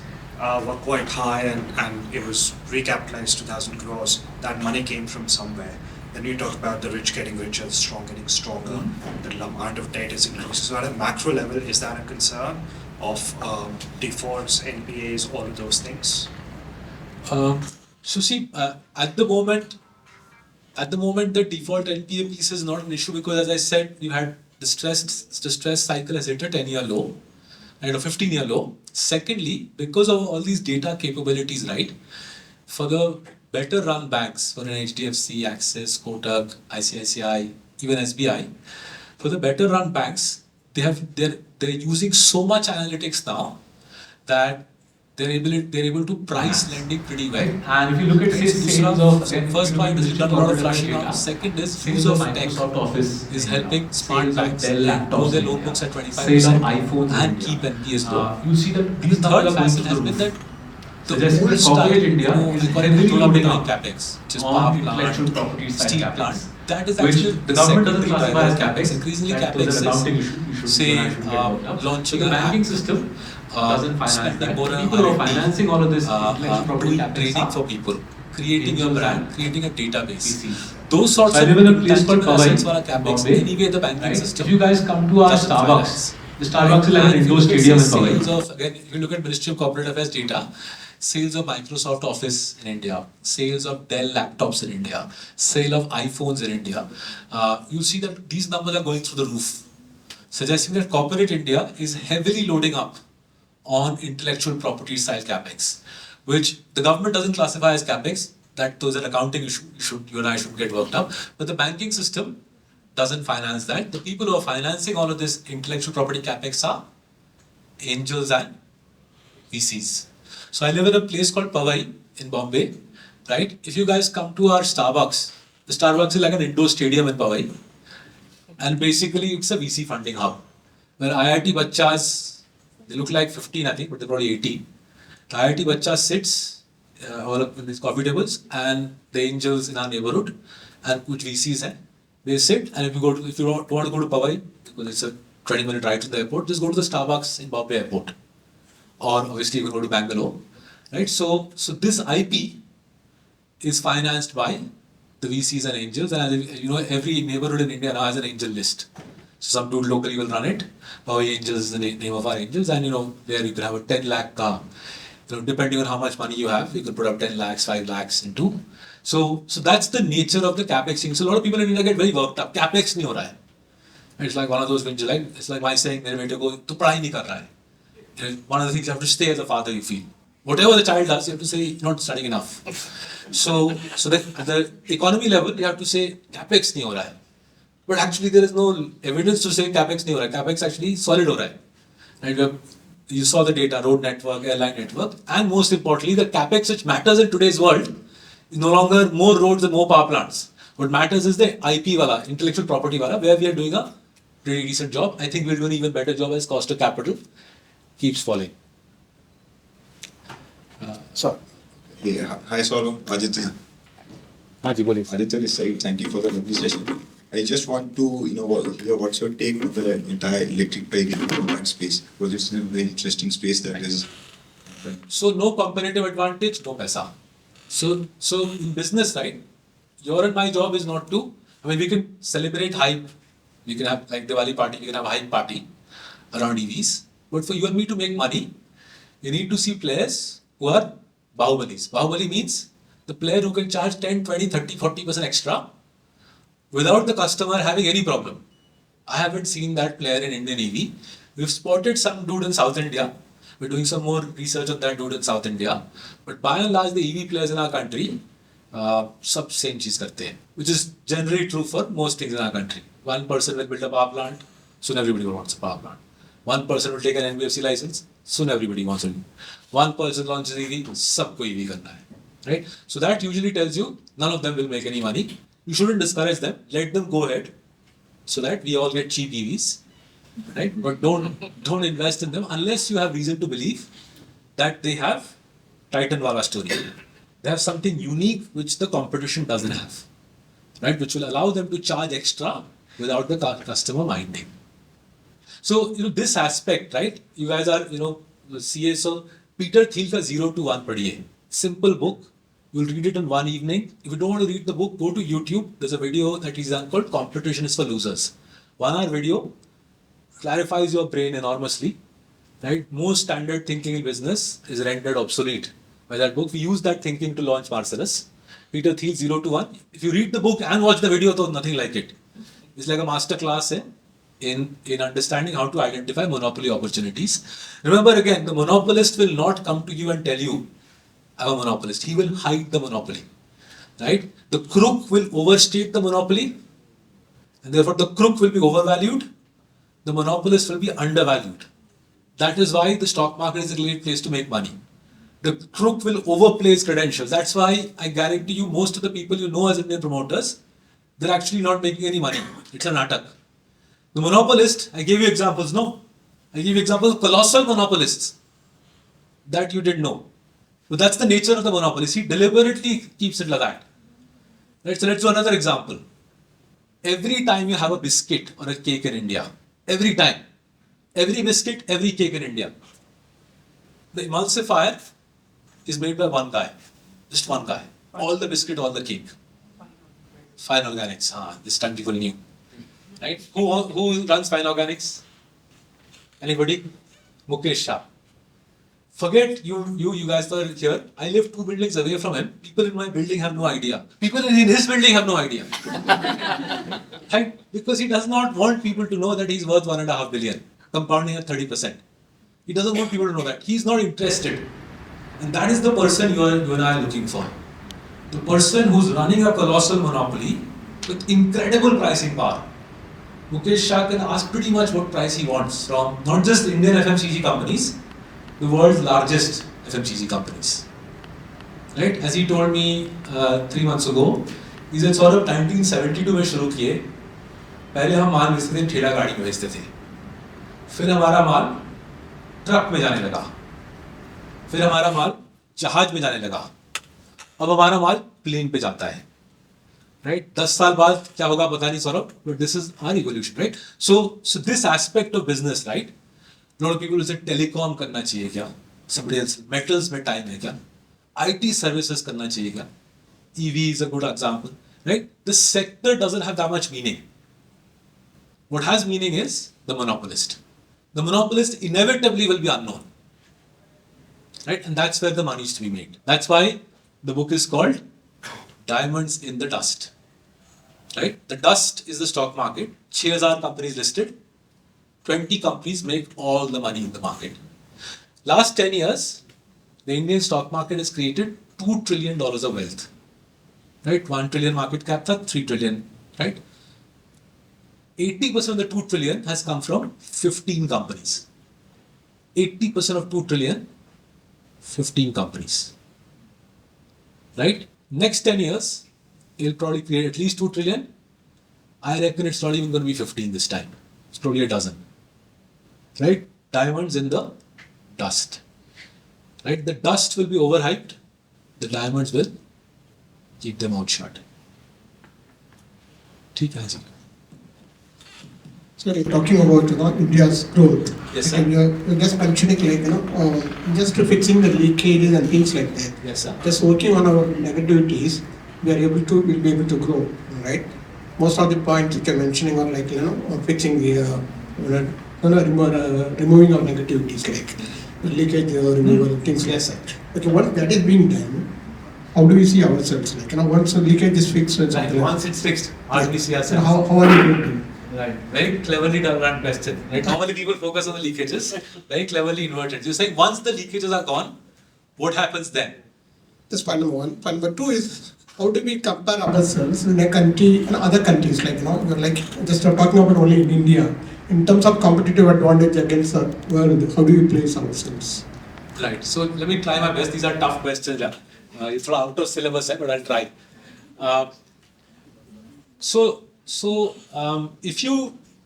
were quite high and it was recapitalized 2,000 crores. That money came from somewhere. Then you talk about the rich getting richer, the strong getting stronger, the amount of debt is increasing. So at a macro level, is that a concern of defaults, NPAs, all of those things? So see, at the moment, the default NPA piece is not an issue because, as I said, you had the stress cycle has hit a 10-year low and a 15-year low. Secondly, because of all these data capabilities, right, for the better run banks, for an HDFC, Axis, Kotak, ICICI, even SBI, for the better run banks, they're using so much analytics now that they're able to price lending pretty well. And if you look at sales of first point is done a lot of flushing out. Second is use of Microsoft Office is helping smart banks Dell grow their loan books at 25% and keep NPAs low. You see that The third facet has been that the suggesting old that style, corporate India is heavily loading up capex, which is on power intellectual plant, property style steel capex, plant. That is which actually the government doesn't secondary classify as driver. capex. Increasingly That capex was an accounting is, issue say, launching launching the an banking app, system doesn't finance spending that. more on People who are R&D, financing all of this intellectual property doing capex training are for people, creating your angels brand, and creating a database. VCs. Those sorts So I of live in a place called intangible assets Powai, for our capex. Bombay. Anyway, the banking Right? system. If you guys come to our doesn't Starbucks, finance. the Starbucks is like an And if you indoor look at stadium in sales Powai. of, again, if you look at Ministry of Corporate Affairs data, sales of Microsoft Office in India, sales of Dell laptops in India, sale of iPhones in India, you'll see that these numbers are going through the roof, suggesting that corporate India is heavily loading up on intellectual property style capex, which the government doesn't classify as capex. That those are accounting issue. You and I should get worked up. But the banking system doesn't finance that. The people who are financing all of this intellectual property capex are angels and VCs. So I live in a place called Powai in Bombay, right? If you guys come to our Starbucks, the Starbucks is like an indoor stadium in Powai. And basically it's a VC funding hub. Where IIT Bachchas, they look like 15 I think, but they're probably 18. The IIT Bachcha sits all up in these coffee tables, and the angels in our neighborhood and which VCs hai, they sit, and if you want to go to Powai, because it's a 20-minute ride to the airport, just go to the Starbucks in Bombay airport. Or obviously you can go to Bangalore. Right? So this IP is financed by the VCs and angels, and as you know, every neighborhood in India now has an angel list. So some dude locally will run it. Powai Angels is the name of our angels, and there you can have a 10 lakh car. Depending on how much money you have, you can put up 10 lakhs, 5 lakhs into. So that's the nature of the capex thing. So a lot of people in India get very worked up. Capex nahi ho raha hai. It's like one of those which it's like my saying, mere bete ko tu padhai nahi kar raha hai. One of the things you have to stay as a father, you feel. Whatever the child does, you have to say you're not studying enough. So at the economy level, you have to say capex nahi ho raha hai. But actually there is no evidence to say capex nahi ho raha hai. Capex actually solid ho raha hai. Right? You saw the data, road network, airline network, and most importantly, the capex which matters in today's world is no longer more roads and more power plants. What matters is the IP wala, intellectual property wala, where we are doing a pretty decent job. I think we'll do an even better job as cost of capital keeps falling. Sir. Yeah, hi Saurabh, Aditya. Aditya this side, thank you for the lovely session. I just want to hear what's your take on the entire electric vehicle space, because it's a very interesting space that is. So no competitive advantage, no paisa. So in business, right, your and my job is not to, we can celebrate hype, we can have like Diwali party, we can have a hype party around EVs, but for you and me to make money, you need to see players who are Bahubalis. Bahubali means the player who can charge 10, 20, 30, 40% extra without the customer having any problem. I haven't seen that player in Indian EV. We've spotted some dude in South India. We're doing some more research on that dude in South India. But by and large, the EV players in our country, sab same cheez karte hain, which is generally true for most things in our country. One person will build a power plant, soon everybody wants a power plant. One person will take an NBFC license, soon everybody wants it. One person launches EV, sabko EV karna hai. Right? So that usually tells you none of them will make any money. You shouldn't discourage them. Let them go ahead so that we all get cheap EVs. Right? But don't invest in them unless you have reason to believe that they have Titan wala story. They have something unique which the competition doesn't have. Right? Which will allow them to charge extra without the customer minding. So, this aspect, right? You guys are, the CA. So, Peter Thiel ka 0 to 1 padhiye. Simple book. You'll read it in one evening. If you don't want to read the book, go to YouTube. There's a video that he's done called Competition is for Losers. 1 hour video clarifies your brain enormously. Right? Most standard thinking in business is rendered obsolete by that book. We use that thinking to launch Marcellus. Peter Thiel 0 to 1. If you read the book and watch the video, though nothing like it. It's like a master class in understanding how to identify monopoly opportunities. Remember again, the monopolist will not come to you and tell you, I'm a monopolist. He will hide the monopoly. Right? The crook will overstate the monopoly, and therefore the crook will be overvalued. The monopolist will be undervalued. That is why the stock market is a great place to make money. The crook will overplay his credentials. That's why I guarantee you most of the people you know as Indian promoters, they're actually not making any money. It's a natak. The monopolist, I gave you examples, no? I gave you examples of colossal monopolists that you didn't know. But that's the nature of the monopolist. He deliberately keeps it like that. Right? So let's do another example. Every time you have a biscuit or a cake in India, every time, every biscuit, every cake in India, the emulsifier is made by one guy, just one guy. All the biscuit, all the cake. Fine Organics. This time people knew. Right? Who runs Fine Organics? Anybody? Mukesh Shah. Forget you guys were here. I live 2 buildings away from him. People in my building have no idea. People in his building have no idea. Right? Because he does not want people to know that he's worth 1.5 billion, compounding at 30%. He doesn't want people to know that. He's not interested. And that is the person you and I are looking for. The person who's running a colossal monopoly with incredible pricing power. Mukesh Shah can ask pretty much what price he wants from not just Indian FMCG companies, the world's largest FMCG companies. right? As he told me 3 months ago, he said, Saurabh, 1972 में शुरू किए, पहले हम माल बेचते थे, ठेला गाड़ी में बेचते थे, फिर हमारा माल ट्रक में जाने लगा, फिर हमारा माल जहाज में जाने लगा, अब हमारा माल प्लेन पे जाता है, right? 10 साल बाद क्या होगा पता नहीं Saurabh, but this is our evolution, right? So this aspect of business, right? A lot of people will say telecom करना चाहिए क्या? Somebody else, metals में time है क्या? IT services करना चाहिए क्या? EV is a good example, right? The sector doesn't have that much meaning. What has meaning is the monopolist. The monopolist inevitably will be unknown, right? And that's where the money is to be made. That's why the book is called Diamonds in the Dust, right? The dust is the stock market. 6,000 companies listed. 20 companies make all the money in the market. Last 10 years, the Indian stock market has created $2 trillion of wealth, right? 1 trillion market cap, 3 trillion, right? 80% of the 2 trillion has come from 15 companies. 80% of 2 trillion, 15 companies, right? Next 10 years, it'll probably create at least 2 trillion. I reckon it's not even going to be 15 this time. It's probably a dozen, right? Diamonds in the dust, right? The dust will be overhyped. The diamonds will keep them out shut. ठीक है जी. So you're talking about India's growth. Yes, sir. And you're just mentioning just fixing the leakages and things like that. Yes, sir. Just working on our negativities, we'll be able to grow, right? Most of the points which you're mentioning are fixing the removing our negativities, like the leakage removal, things like that. Okay, once that is being done, how do we see ourselves? Once the leakage is fixed, Right. Once it's fixed, how do we see ourselves? How are we going to? Right. Very cleverly done question. Right. Normally people focus on the leakages. Very cleverly inverted. You're saying once the leakages are gone, what happens then? That's point number one. Point number two is how do we compare ourselves in a country and other countries? We're just talking about only in India. In terms of competitive advantage against the world, how do we place ourselves? Right. So let me try my best. These are tough questions. It's out of syllabus, but I'll try.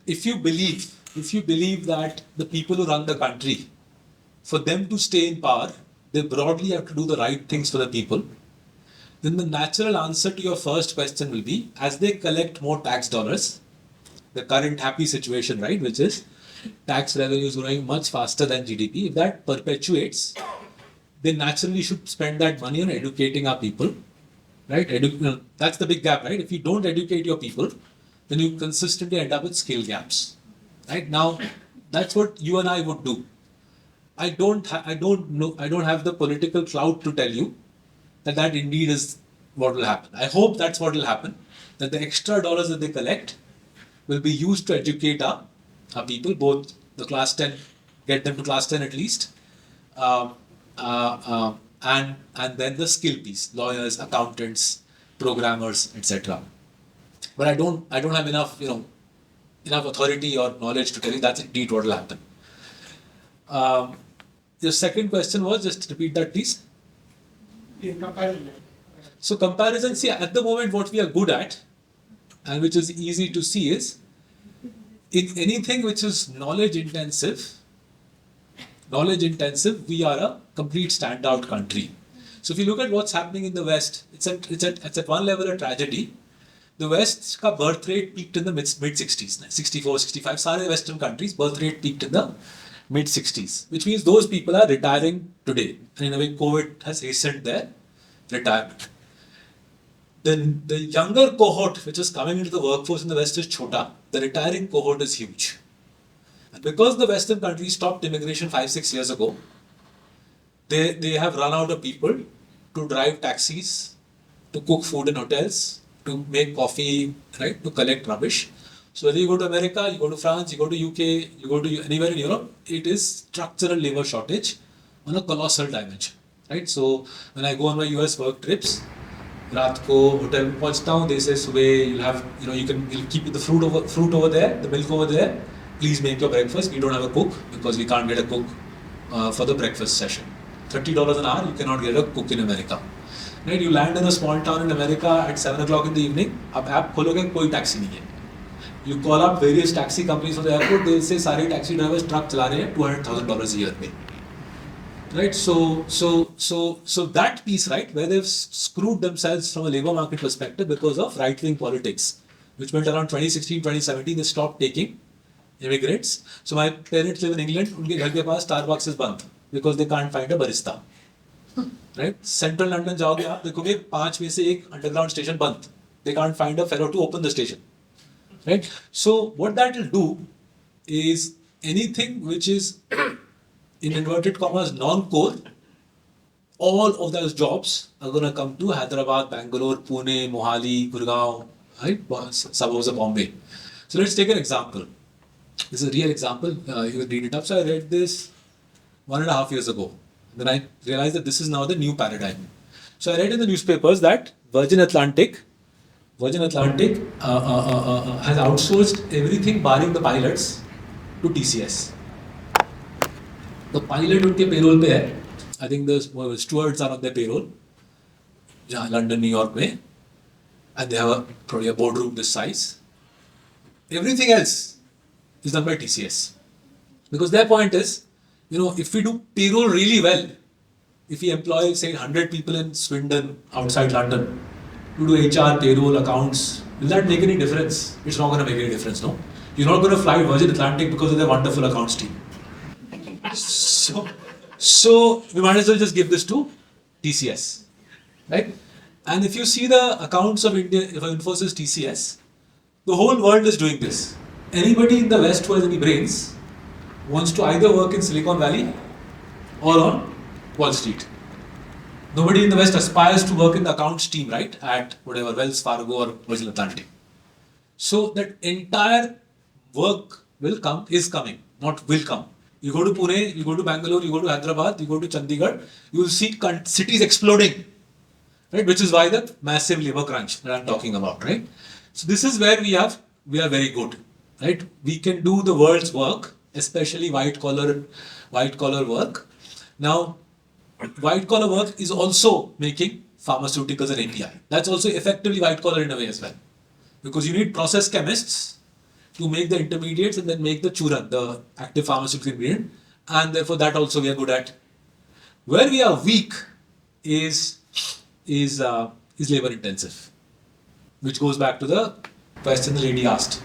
If you believe that the people who run the country, for them to stay in power, they broadly have to do the right things for the people, then the natural answer to your first question will be, as they collect more tax dollars, the current happy situation, right, which is tax revenues growing much faster than GDP, if that perpetuates, they naturally should spend that money on educating our people, right? That's the big gap, right? If you don't educate your people, then you consistently end up with skill gaps, right? Now, that's what you and I would do. I don't have the political clout to tell you that indeed is what will happen. I hope that's what will happen, that the extra dollars that they collect will be used to educate our people, both the class 10, get them to class 10 at least, and then the skill piece, lawyers, accountants, programmers, etc. But I don't have enough authority or knowledge to tell you that's indeed what will happen. Your second question was, just repeat that please. So comparison, see, at the moment what we are good at, and which is easy to see, is in anything which is knowledge intensive, we are a complete standout country. So if you look at what's happening in the West, it's at one level a tragedy. The West's birth rate peaked in the mid 60s, 64, 65. Sare Western countries, birth rate peaked in the mid 60s, which means those people are retiring today. And in a way, COVID has hastened their retirement. Then the younger cohort which is coming into the workforce in the West is chota. The retiring cohort is huge. And because the Western countries stopped immigration 5-6 years ago, they have run out of people to drive taxis, to cook food in hotels, to make coffee, right, to collect rubbish. So whether you go to America, you go to France, you go to UK, you go to anywhere in Europe, it is structural labor shortage on a colossal dimension, right? So when I go on my US work trips, रात को hotel में पहुंचता हूँ, they say सुबह you'll keep the fruit over there, the milk over there. Please make your breakfast. We don't have a cook because we can't get a cook for the breakfast session. $30 an hour, you cannot get a cook in America. Right? You land in a small town in America at 7 o'clock in the evening. अब app खोलोगे कोई taxi नहीं है. You call up various taxi companies from the airport. They'll say सारे taxi drivers truck चला रहे हैं $200,000 a year में. Right? So that piece, right, where they've screwed themselves from a labor market perspective because of right-wing politics, which meant around 2016, 2017 they stopped taking immigrants. So my parents live in England. उनके घर के पास Starbucks is बंद because they can't find a barista. Right? Central London जाओगे आप देखोगे 5 में से एक underground station बंद. They can't find a fellow to open the station. Right? So what that will do is anything which is in inverted commas non-core, all of those jobs are going to come to Hyderabad, Bangalore, Pune, Mohali, Gurgaon, right? Suburbs of Bombay. So let's take an example. This is a real example. You can read it up. So I read this 1.5 years ago. Then I realized that this is now the new paradigm. So I read in the newspapers that Virgin Atlantic has outsourced everything barring the pilots to TCS. The pilot उनके payroll पे है. I think the stewards are on their payroll. जहाँ London, New York में, and they have probably a boardroom this size. Everything else is done by TCS. Because their point is, if we do payroll really well, if we employ, say, 100 people in Swindon, outside London, to do HR, payroll, accounts, will that make any difference? It's not going to make any difference, no? You're not going to fly Virgin Atlantic because of their wonderful accounts team. So we might as well just give this to TCS, right? And if you see the accounts of Infosys TCS, the whole world is doing this. Anybody in the West who has any brains wants to either work in Silicon Valley or on Wall Street. Nobody in the West aspires to work in the accounts team, right? At whatever, Wells Fargo or Virgin Atlantic. So that entire work is coming, not will come. You go to Pune, you go to Bangalore, you go to Hyderabad, you go to Chandigarh, you will see cities exploding, right? Which is why the massive labor crunch that I'm talking about, right? So this is where we are very good, right? We can do the world's work, especially white collar work. Now, white collar work is also making pharmaceuticals and API. That's also effectively white collar in a way as well, because you need process chemists to make the intermediates and then make the churan, the active pharmaceutical ingredient, and therefore that also we are good at. Where we are weak is labor intensive, which goes back to the question the lady asked.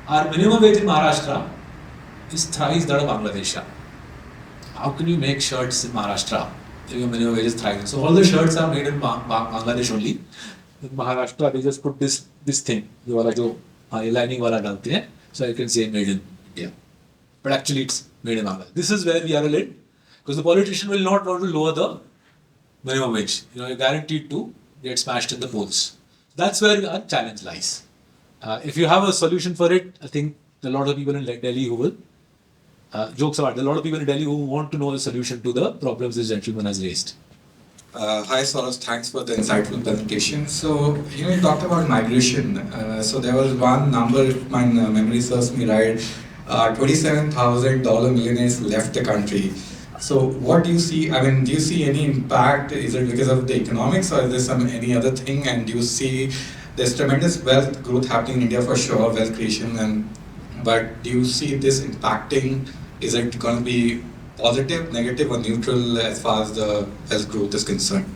Our minimum wage in Maharashtra is thrice that of Bangladesh. How can you make shirts in Maharashtra if your minimum wage is thrice? So all the shirts are made in Bangladesh only. In Maharashtra, they just put this thing, lining wala डालते हैं, so you can say made in India. But actually it's made in Bangladesh. This is where we are a little, because the politician will not want to lower the minimum wage. You're guaranteed to get smashed in the polls. That's where our challenge lies. If you have a solution for it, I think a lot of people in Delhi who will, jokes apart, there are a lot of people in Delhi who want to know the solution to the problems this gentleman has raised. Hi Saurabh, thanks for the insightful presentation. So, you talked about migration. So there was one number, if my memory serves me right, $27,000 millionaires left the country. So what do you see? I mean, do you see any impact? Is it because of the economics or is there any other thing? And do you see there's tremendous wealth growth happening in India for sure, wealth creation, but do you see this impacting? Is it going to be positive, negative, or neutral as far as the wealth growth is concerned?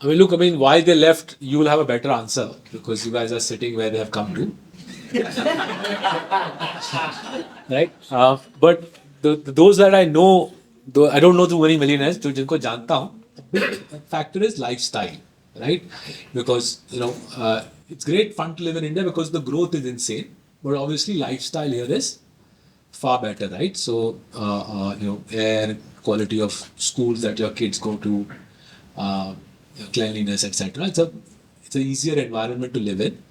Why they left, you will have a better answer because you guys are sitting where they have come to. Right? But those that I know, though I don't know too many millionaires, जिनको जानता हूँ, big factor is lifestyle, right? Because it's great fun to live in India because the growth is insane, but obviously lifestyle here is far better, right? So, air, quality of schools that your kids go to, cleanliness, etc. It's an easier environment to live in.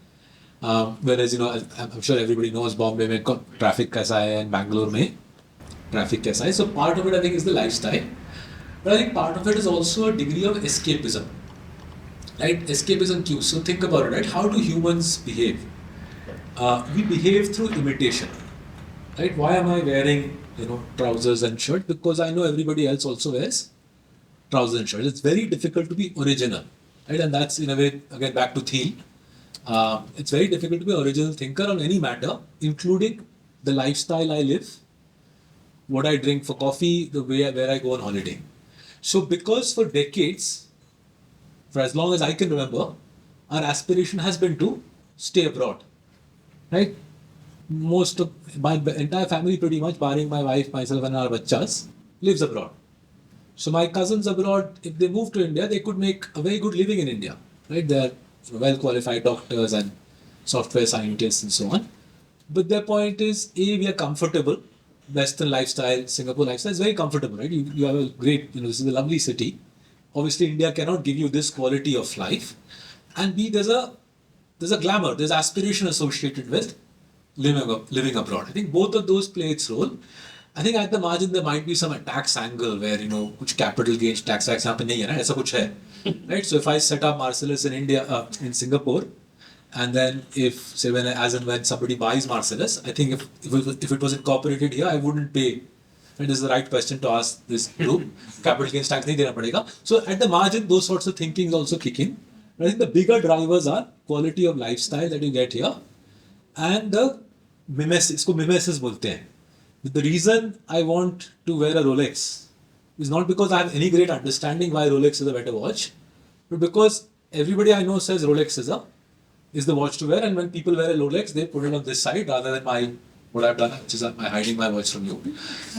Whereas, I'm sure everybody knows Bombay mein traffic kaisa hai and Bangalore mein traffic kaisa hai. So part of it, I think, is the lifestyle. But I think part of it is also a degree of escapism, right? Escapism cues. So think about it, right? How do humans behave? We behave through imitation. Right? Why am I wearing, trousers and shirt? Because I know everybody else also wears trousers and shirts. It's very difficult to be original, right? And that's in a way, again, back to Thiel. It's very difficult to be an original thinker on any matter, including the lifestyle I live, what I drink for coffee, the way where I go on holiday. So because for decades, for as long as I can remember, our aspiration has been to stay abroad, right? Most of my entire family, pretty much, barring my wife, myself, and our bachas, lives abroad. So my cousins abroad, if they move to India, they could make a very good living in India, right? They're well-qualified doctors and software scientists and so on. But their point is, A, we are comfortable. Western lifestyle, Singapore lifestyle is very comfortable, right? You have a great, this is a lovely city. Obviously, India cannot give you this quality of life. And B, there's a glamour, there's aspiration associated with living abroad. I think both of those play its role. I think at the margin there might be some tax angle where कुछ capital gains tax यहाँ पे नहीं है ना, ऐसा कुछ है, right? So if I set up Marcellus in India, in Singapore, and then if say when somebody buys Marcellus, I think if it was incorporated here, I wouldn't pay. Right? This is the right question to ask this group. Capital gains tax नहीं देना पड़ेगा. So at the margin, those sorts of thinking also kick in. I think the bigger drivers are quality of lifestyle that you get here, and the mimesis. इसको mimesis बोलते हैं. The reason I want to wear a Rolex is not because I have any great understanding why Rolex is a better watch, but because everybody I know says Rolex is the watch to wear, and when people wear a Rolex, they put it on this side rather than what I've done, which is hiding my watch from you.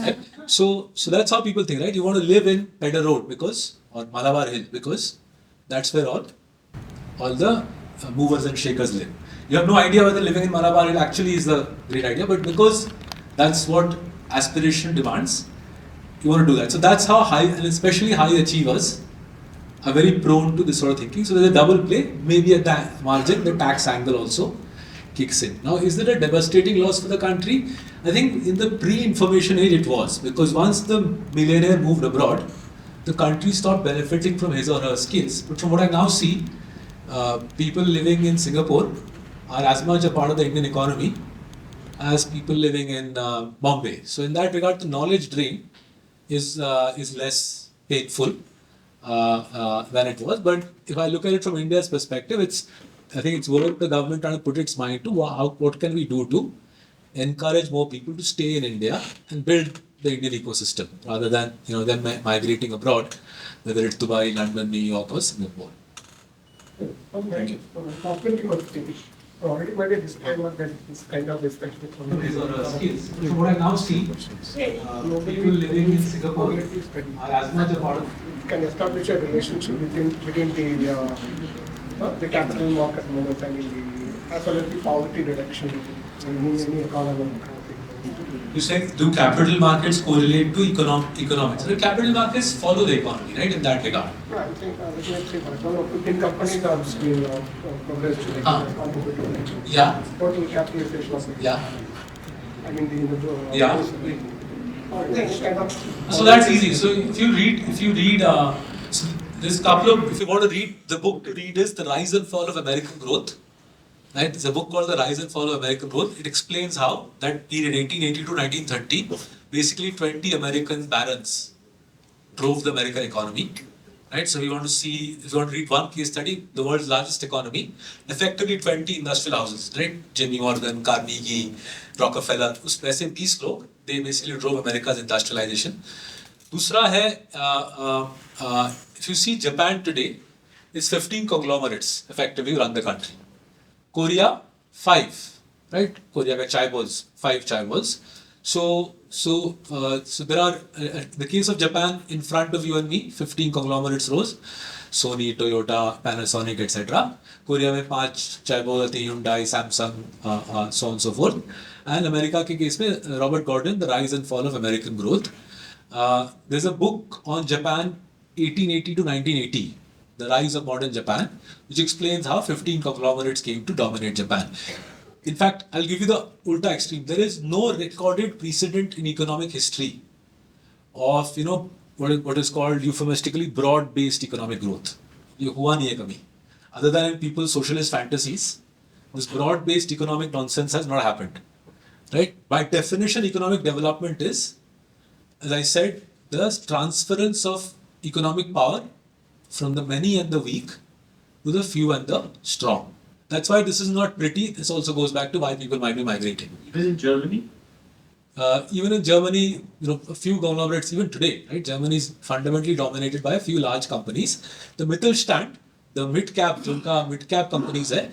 Right? So that's how people think, right? You want to live in Pedder Road or Malabar Hill because that's where all the movers and shakers live. You have no idea whether living in Malabar Hill actually is the great idea, but because that's what aspiration demands, you want to do that. So that's how high, and especially high achievers, are very prone to this sort of thinking. So there's a double play. Maybe at the margin, the tax angle also kicks in. Now, is it a devastating loss for the country? I think in the pre-information age it was, because once the millionaire moved abroad, the country stopped benefiting from his or her skills. But from what I now see, people living in Singapore are as much a part of the Indian economy as people living in Bombay. So in that regard, the knowledge drain is less painful than it was. But if I look at it from India's perspective, I think it's worth the government trying to put its mind to what can we do to encourage more people to stay in India and build the Indian ecosystem rather than them migrating abroad, whether it's Dubai, London, New York, or Singapore. Thank you. Already made a disclaimer that this kind of respect from So what I now see, people living in Singapore are as much a part of. Can establish a relationship between the capital market movement and as well as the poverty reduction in any economy. You said, do capital markets correlate to economics? The capital markets follow the economy, right, in that regard? No, I'm saying, let's say, 15 companies are still progressed. Yeah. Total capitalization of it. Yeah. I mean, Yeah. So that's easy. So if you read, so there's a couple of, if you want to read, the book to read is The Rise and Fall of American Growth. Right? It's a book called The Rise and Fall of American Growth. It explains how that period, 1880 to 1930, basically 20 American barons drove the American economy. Right? So if you want to read one case study, the world's largest economy, effectively 20 industrial houses, right? Jimmy Morgan, Carnegie, Rockefeller, उस पैसे 20 लोग, they basically drove America's industrialization. दूसरा है, if you see Japan today, it's 15 conglomerates effectively run the country. Korea, 5, right? Korea का chai balls, 5 chai balls. So there are, the case of Japan, in front of you and me, 15 conglomerates rose. Sony, Toyota, Panasonic, etc. Korea में 5 chai balls आते हैं, Hyundai, Samsung, so on and so forth. And America के case में, Robert Gordon, The Rise and Fall of American Growth. There's a book on Japan, 1880 to 1980. The Rise of Modern Japan, which explains how 15 conglomerates came to dominate Japan. In fact, I'll give you the ulta extreme. There is no recorded precedent in economic history of, what is called euphemistically broad-based economic growth. ये हुआ नहीं है कभी. Other than in people's socialist fantasies, this broad-based economic nonsense has not happened. Right? By definition, economic development is, as I said, the transference of economic power from the many and the weak to the few and the strong. That's why this is not pretty. This also goes back to why people might be migrating. Even in Germany? Even in Germany, a few conglomerates, even today, right? Germany is fundamentally dominated by a few large companies. The Mittelstand, the mid-cap companies, the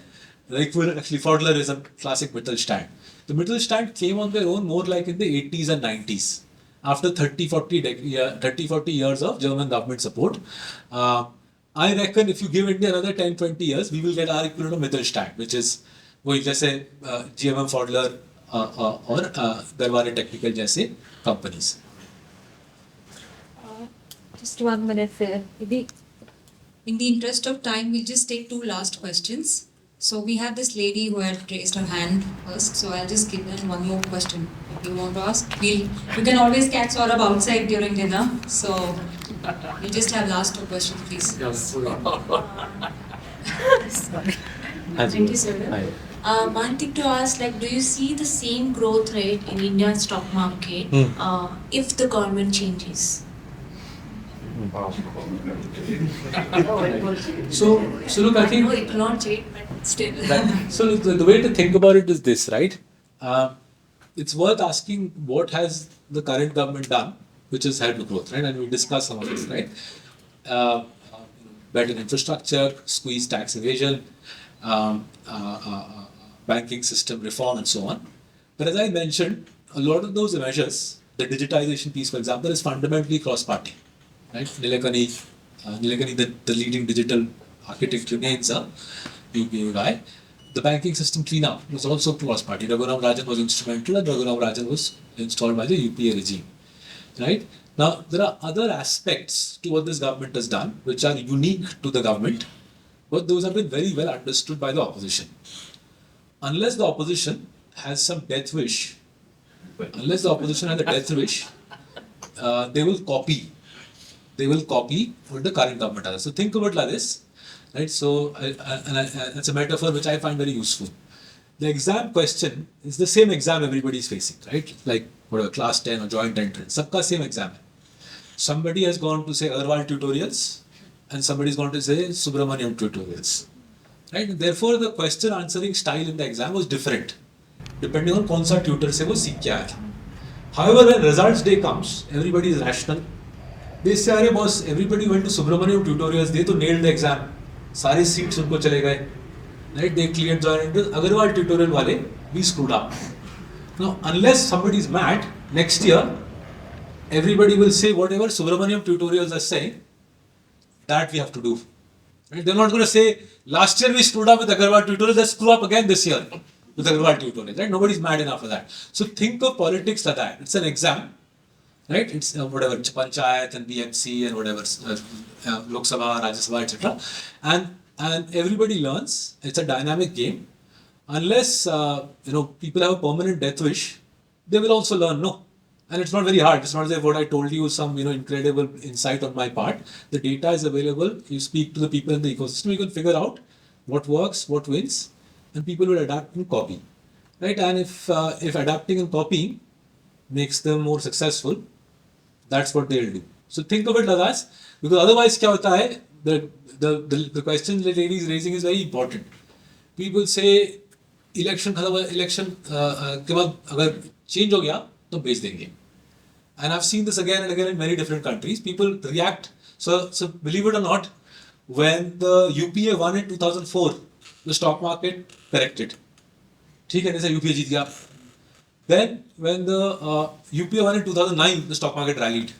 equivalent, actually, Fordler is a classic Mittelstand. The Mittelstand came on their own more like in the 80s and 90s, after 30-40 years of German government support. I reckon if you give India another 10-20 years, we will get our equivalent of Mittelstand, which is, just say, GMM Fordler or Garware Technical जैसे companies. Just 1 minute there. In the interest of time, we'll just take 2 last questions. So we have this lady who had raised her hand first, so I'll just give her one more question. If you want to ask, you can always catch Saurabh outside during dinner. So we'll just have last 2 questions, please. Sorry. Thank you, sir. One thing to ask, do you see the same growth rate in Indian stock market if the government changes? So look, I think... No, it will not change, but still. So the way to think about it is this, right? It's worth asking what has the current government done, which has helped the growth, right? And we'll discuss some of this, right? Better infrastructure, squeeze tax evasion, banking system reform and so on. But as I mentioned, a lot of those measures, the digitization piece, for example, is fundamentally cross-party. Right? Nilekani, the leading digital architect, UPA guy. The banking system cleanup was also cross-party. Raghuram Rajan was instrumental, and Raghuram Rajan was installed by the UPA regime. Right? Now, there are other aspects to what this government has done, which are unique to the government, but those have been very well understood by the opposition. Unless the opposition has some death wish, they will copy. They will copy what the current government does. So think about like this, right? So, it's a metaphor which I find very useful. The exam question is the same exam everybody is facing, right? Like whatever, class 10 or joint entrance, sabka same exam. Somebody has gone to say Agarwal tutorials, and somebody is going to say Subramanian tutorials. Right? Therefore, the question answering style in the exam was different, depending on kaun sa tutor se wo seekh ke aaya tha. However, when results day comes, everybody is rational. They say, "Arey boss, everybody went to Subramanian tutorials. They to nailed the exam. Sare seats unko chale gaye. Right? They cleared joint entrance. Agarwal tutorial wale, we screwed up." Now, unless somebody is mad, next year, everybody will say whatever Subramanian tutorials are saying, that we have to do. Right? They're not going to say, last year we screwed up with Agarwal tutorials, let's screw up again this year with Agarwal tutorials. Right? Nobody's mad enough for that. So think of politics like that. It's an exam. Right? It's whatever, Panchayat and BMC and whatever, Lok Sabha, Rajya Sabha, etc. And everybody learns. It's a dynamic game. Unless people have a permanent death wish, they will also learn. No. And it's not very hard. It's not as if what I told you is some incredible insight on my part. The data is available. You speak to the people in the ecosystem. You can figure out what works, what wins, and people will adapt and copy. Right? And if adapting and copying makes them more successful, that's what they'll do. So think of it like that, because otherwise, kya hota hai? The question the lady is raising is very important. People say election ke baad agar change ho gaya, to बेच देंगे. And I've seen this again and again in many different countries. People react. So believe it or not, when the UPA won in 2004, the stock market corrected. ठीक है, जैसे UPA जीत गया. Then when the UPA won in 2009, the stock market rallied.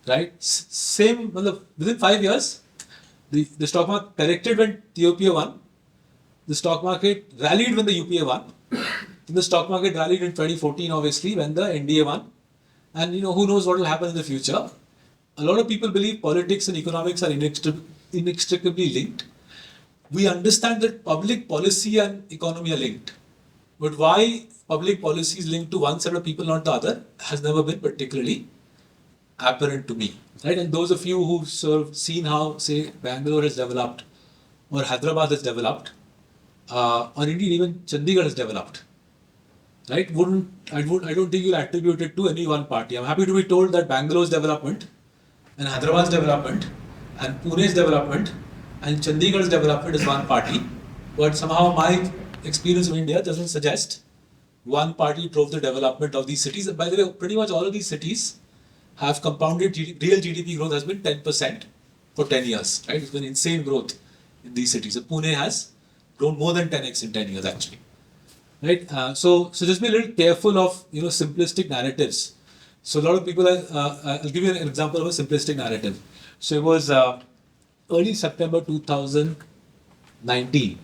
Right? Same, within 5 years, the stock market corrected when the UPA won. The stock market rallied when the UPA won. The stock market rallied in 2014, obviously, when the NDA won. And who knows what will happen in the future. A lot of people believe politics and economics are inextricably linked. We understand that public policy and economy are linked. But why public policy is linked to one set of people, not the other, has never been particularly apparent to me. Right? And those of you who've sort of seen how, say, Bangalore has developed, or Hyderabad has developed, or indeed even Chandigarh has developed, right? I don't think you'll attribute it to any one party. I'm happy to be told that Bangalore's development and Hyderabad's development, and Pune's development, and Chandigarh's development is one party. But somehow my experience of India doesn't suggest one party drove the development of these cities. And by the way, pretty much all of these cities have compounded real GDP growth has been 10% for 10 years, right? It's been insane growth in these cities. So Pune has grown more than 10x in 10 years actually, right? So just be a little careful of simplistic narratives. So a lot of people, I'll give you an example of a simplistic narrative. So it was early September 2019.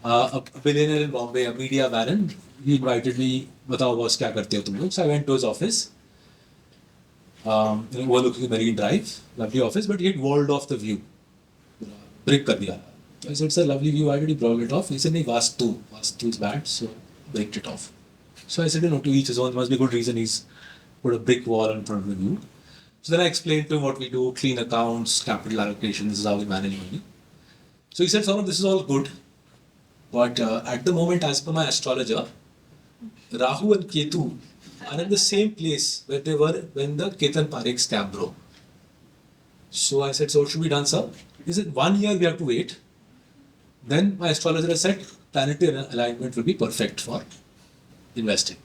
A billionaire in Bombay, a media baron, he invited me, "Batao boss, kya karte ho tum log?" So I went to his office, overlooking Marine Drive, lovely office, but he had walled off the view, brick kar diya. I said, "Sir, lovely view, why did you block it off?" He said, "Nahi, Vastu is bad, so bricked it off." So I said, to each his own, must be a good reason he's put a brick wall in front of the view. So then I explained to him what we do, clean accounts, capital allocation, this is how we manage money. So he said, "Saurabh, this is all good. But at the moment, as per my astrologer, Rahu and Ketu are in the same place where they were when the Ketan Parekh scam broke." So I said, "So what should be done, sir?" He said, 1 year we have to wait. Then my astrologer said, planetary alignment will be perfect for investing.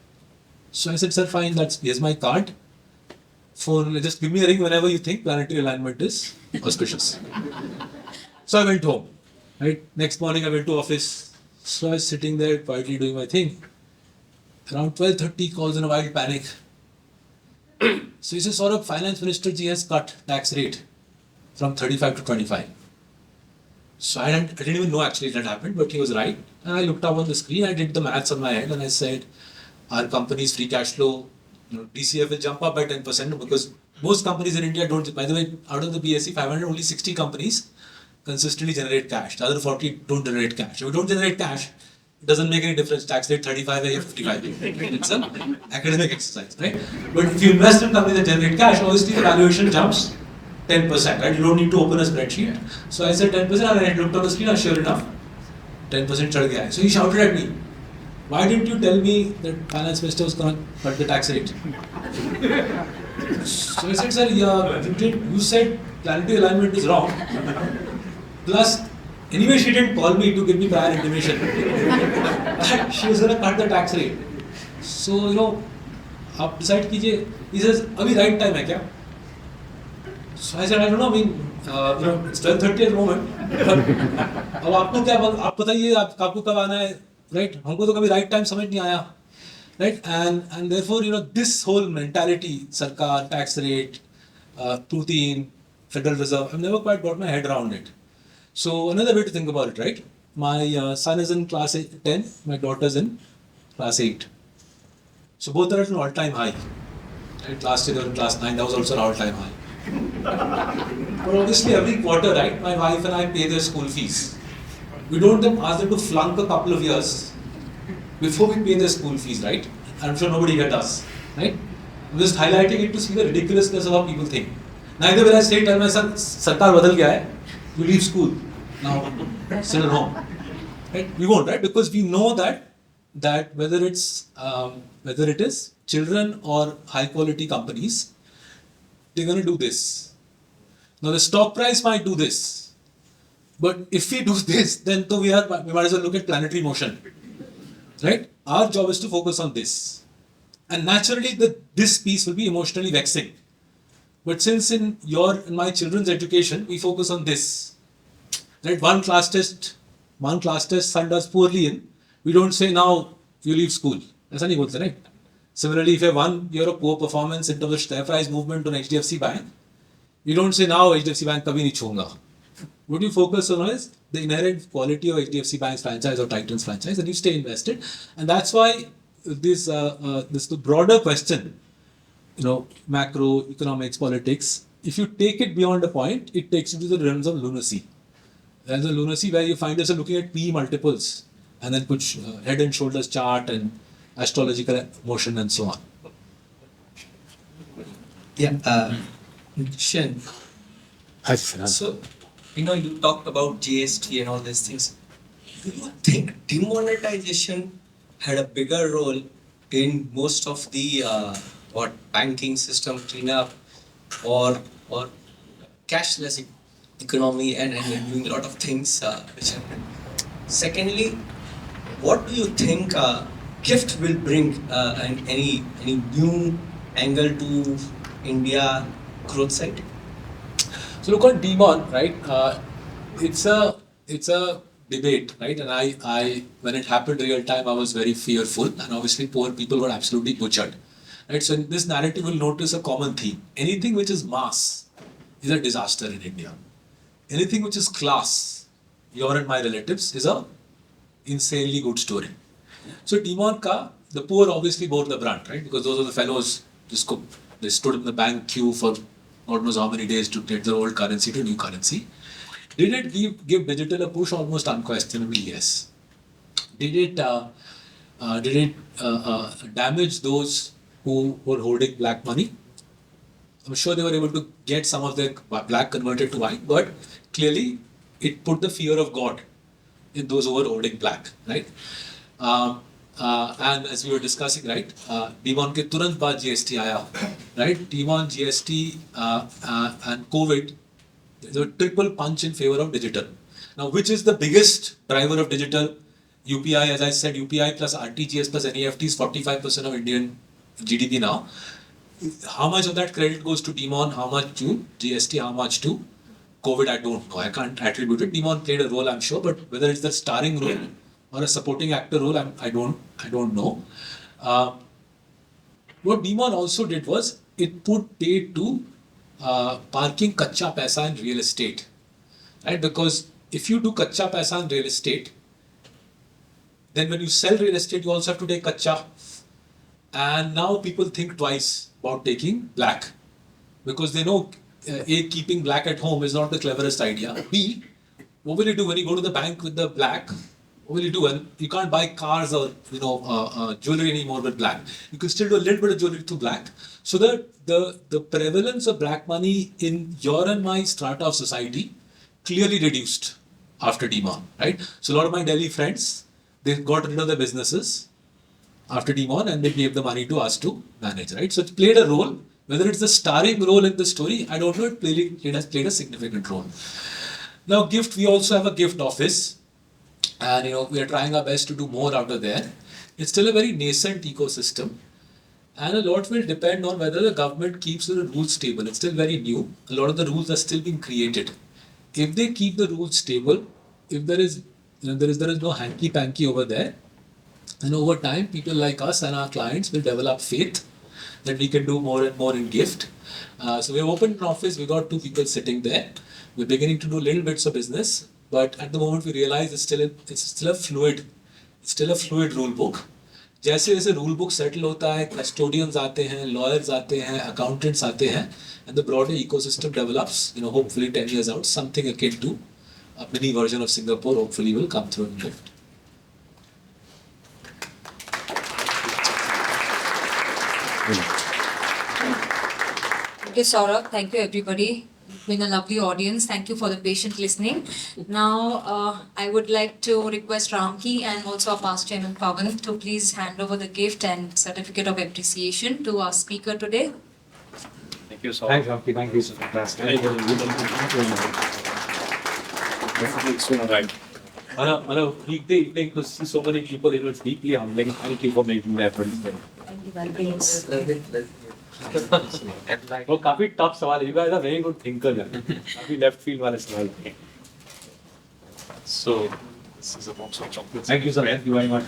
So I said, "Sir, fine, here's my card. Just give me a ring whenever you think planetary alignment is auspicious." So I went home. Right? Next morning I went to office. So I was sitting there quietly doing my thing. Around 12:30, calls in a wild panic. So he says, "Saurabh, Finance Minister ji has cut tax rate from 35 to 25. So I didn't even know actually that happened, but he was right. And I looked up on the screen, I did the maths on my head, and I said, our company's free cash flow, DCF will jump up by 10% because most companies in India don't. By the way, out of the BSE 500, only 60 companies consistently generate cash. The other 40 don't generate cash. If you don't generate cash, it doesn't make any difference. Tax rate 35 or 55. It's an academic exercise, right? But if you invest in companies that generate cash, obviously the valuation jumps 10%, right? You don't need to open a spreadsheet. So I said 10%, and I looked on the screen, and sure enough, 10% chad gaya. So he shouted at me, "Why didn't you tell me that Finance Minister was going to cut the tax rate?" So I said, "Sir, yeah, you said planetary alignment is wrong. Plus, anyway, she didn't call me to give me prior intimation that she was going to cut the tax rate. So, आप decide कीजिए." He says, "अभी right time है क्या?" So I said, "I don't know. I mean, it's 12:30 at the moment. अब आपको क्या आप बताइए आपको कब आना है, right? हमको तो कभी right time समझ नहीं आया, right? And therefore, this whole mentality, sarkar, tax rate, routine, Federal Reserve, I've never quite got my head around it. So another way to think about it, right? My son is in class 10, my daughter's in class 8. So both are at an all-time high. Right? Last year they were in class 9, that was also an all-time high. But obviously every quarter, right, my wife and I pay their school fees. We don't ask them to flunk a couple of years before we pay their school fees, right? I'm sure nobody here does, right? I'm just highlighting it to see the ridiculousness of how people think. Neither will I say, tell my son, Sarkar badal gaya hai, you leave school, now sit at home. Right? We won't, right? Because we know that whether it is children or high quality companies, they're going to do this. Now the stock price might do this, but if we do this, then we might as well look at planetary motion, right? Our job is to focus on this, and naturally this piece will be emotionally vexing. But since in my children's education, we focus on this, right? One class test, son does poorly in, we don't say now you leave school. That's not what, right? Similarly, if you have 1 year of poor performance in terms of share price movement on HDFC Bank, you don't say now HDFC Bank kabhi nahi chhoonga. What you focus on is the inherent quality of HDFC Bank's franchise or Titan's franchise, and you stay invested. And that's why this the broader question, macro, economics, politics, if you take it beyond a point, it takes you to the realms of lunacy. There's a lunacy where you find yourself looking at PE multiples and then put head and shoulders chart and astrological motion and so on. Yeah, Shen. Hi, So, you talked about GST and all these things. Do you think demonetization had a bigger role in most of the banking system cleanup, or or cashless economy, and we are doing a lot of things which happen. Secondly, what do you think gift will bring and any new angle to India growth side? So look on Demon, right? It's a debate, right? And I when it happened real time, I was very fearful, and obviously poor people were absolutely butchered, right? So in this narrative, we'll notice a common theme. Anything which is mass is a disaster in India. Anything which is class, your and my relatives, is a insanely good story. So Demon ka, the poor obviously bore the brunt, right? Because those are the fellows they stood in the bank queue for God knows how many days to get their old currency to new currency. Did it give digital a push? Almost unquestionably, yes. Did it damage those who were holding black money? I'm sure they were able to get some of their black converted to white, but clearly it put the fear of God in those who were holding black, right? And as we were discussing, right, Demon ke turant baad GST aaya, right? Demon, GST and COVID, there's a triple punch in favor of digital. Now, which is the biggest driver of digital? UPI, as I said, UPI plus RTGS plus NEFT is 45% of Indian GDP now. How much of that credit goes to Demon? How much to GST? How much to COVID? I don't know. I can't attribute it. Demon played a role, I'm sure, but whether it's the starring role or a supporting actor role, I don't know. What Demon also did was it put paid to parking kacha paisa in real estate, right? Because if you do kacha paisa in real estate, then when you sell real estate, you also have to take kacha. And now people think twice about taking black because they know A, keeping black at home is not the cleverest idea. B, what will you do when you go to the bank with the black? What will you do? And you can't buy cars or jewelry anymore with black. You can still do a little bit of jewelry through black. So the prevalence of black money in your and my strata of society clearly reduced after Demon, right? So a lot of my Delhi friends, they got rid of their businesses after Demon and they gave the money to us to manage, right? So it played a role. Whether it's the starring role in the story, I don't know. It has played a significant role. Now, gift, we also have a gift office, and we are trying our best to do more out of there. It's still a very nascent ecosystem, and a lot will depend on whether the government keeps the rules stable. It's still very new. A lot of the rules are still being created. If they keep the rules stable, if there is no hanky panky over there, and over time, people like us and our clients will develop faith that we can do more and more in gift. So we have opened an office. We got 2 people sitting there. We're beginning to do little bits of business, but at the moment we realize it's still a fluid rule book. जैसे जैसे rule book settle होता है, custodians आते हैं, lawyers आते हैं, accountants आते हैं, and the broader ecosystem develops. Hopefully 10 years out, something akin to a mini version of Singapore hopefully will come through in gift. Thank you, Saurabh. Thank you, everybody. It's been a lovely audience. Thank you for the patient listening. Now, I would like to request Ramky and also our past chairman Pawan to please hand over the gift and certificate of appreciation to our speaker today. Thank you, sir. Thanks, Ramky. Thank you, sir. Right. On a weekday evening to see so many people, it was deeply humbling. Thank you for making the effort. वो काफी tough सवाल है. You guys are very good thinkers. काफी left field वाले सवाल. So this is a box of chocolates. Thank you, sir. Thank you very much.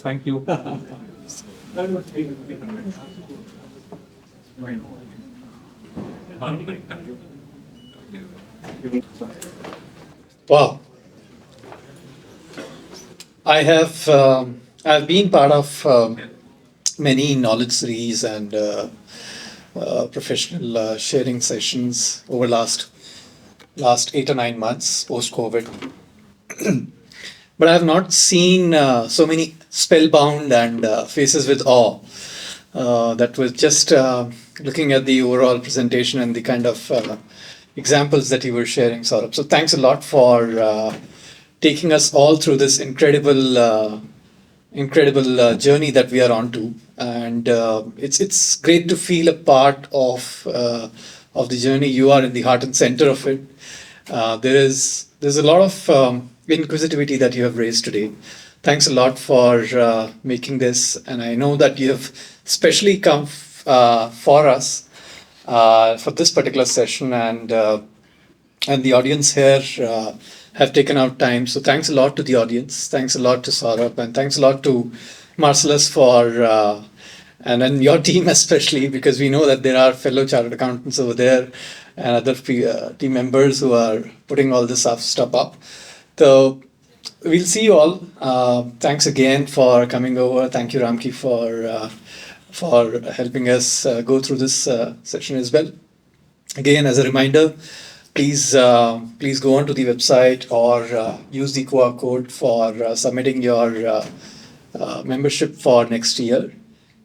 Thank you. Wow. I've been part of many knowledge series and professional sharing sessions over last 8 or 9 months post-COVID. But I have not seen so many spellbound and faces with awe. That was just looking at the overall presentation and the kind of examples that you were sharing, Saurabh. So thanks a lot for taking us all through this incredible journey that we are on to. And it's great to feel a part of the journey. You are in the heart and center of it. There's a lot of inquisitivity that you have raised today. Thanks a lot for making this, and I know that you have specially come for us for this particular session, and the audience here have taken out time. So thanks a lot to the audience. Thanks a lot to Saurabh, and thanks a lot to Marcellus for and then your team especially, because we know that there are fellow chartered accountants over there and other team members who are putting all this stuff up. So we'll see you all. Thanks again for coming over. Thank you, Ramky, for helping us go through this session as well. Again, as a reminder, please go onto the website or use the QR code for submitting your membership for next year.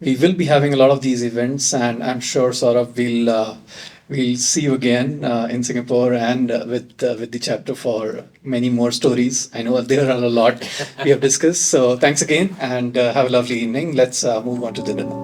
We will be having a lot of these events, and I'm sure Saurabh we'll see you again in Singapore and with the chapter for many more stories. I know there are a lot we have discussed. So thanks again, and have a lovely evening. Let's move on to the dinner.